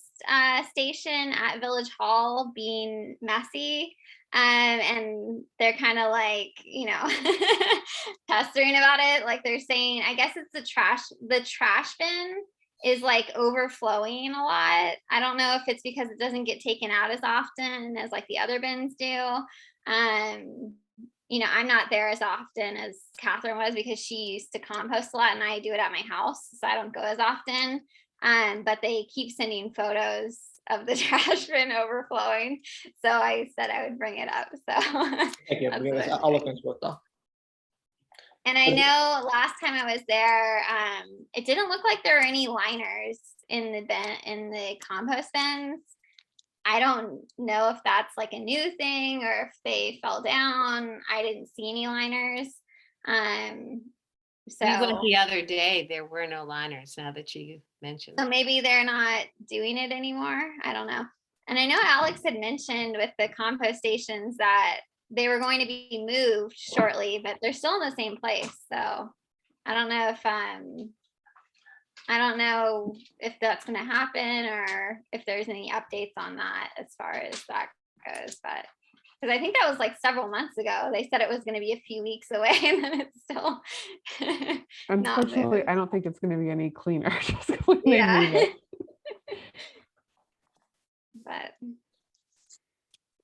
station at Village Hall being messy. And they're kind of like, pestering about it. Like they're saying, I guess it's the trash bin is like overflowing a lot. I don't know if it's because it doesn't get taken out as often as like the other bins do. I'm not there as often as Catherine was, because she used to compost a lot and I do it at my house, so I don't go as often. But they keep sending photos of the trash bin overflowing. So I said I would bring it up. So Thank you. That's what I'm I'll look into it though. and I know last time I was there, it didn't look like there were any liners in the compost bins. I don't know if that's like a new thing or if they fell down. I didn't see any liners. So We went the other day, there were no liners, now that you mentioned. So maybe they're not doing it anymore. I don't know. And I know Alex had mentioned with the compost stations that they were going to be moved shortly, but they're still in the same place. So I don't know if that's going to happen, or if there's any updates on that as far as that goes. But because I think that was like several months ago, they said it was going to be a few weeks away, and then it's still Unfortunately, moved. I don't think it's going to be any cleaner just when they Yeah. move it. but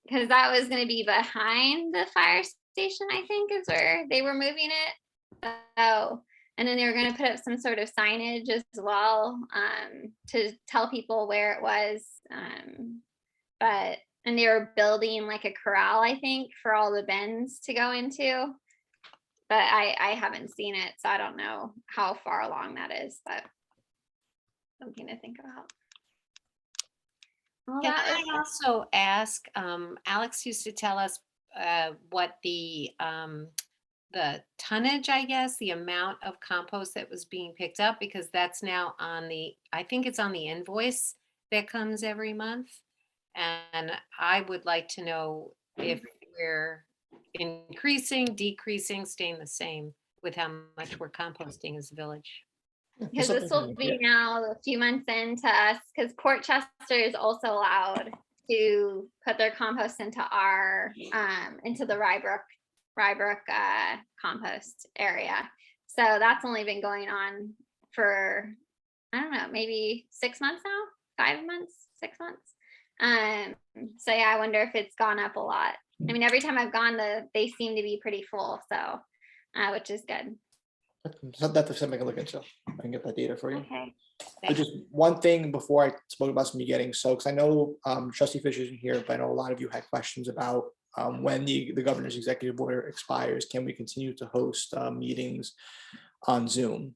because that was going to be behind the fire station, I think is where they were moving it. So, and then they were going to put up some sort of signage as well, to tell people where it was. And they were building like a corral, I think, for all the bins to go into. But I haven't seen it, so I don't know how far along that is, but something to think about. Well, Can that I also ask, Alex used to tell us what the tonnage, I guess, the amount of compost that was being picked up, because that's now on I think it's on the invoice that comes every month. And I would like to know if we're increasing, decreasing, staying the same with how much we're composting as a village. because this will be now a few months into us, because Port Chester is also allowed to put their compost into our into the Rybrook compost area. So that's only been going on for, I don't know, maybe 6 months now, 5 months, 6 months. So yeah, I wonder if it's gone up a lot. I mean, every time I've gone, they seem to be pretty full, so which is good. So that's something I can look into. I can get that data for you. Okay. But just one thing before I spoke about some beginning. So, because I know Trustee Fisher isn't here, but I know a lot of you had questions about when the governor's executive order expires, can we continue to host meetings on Zoom?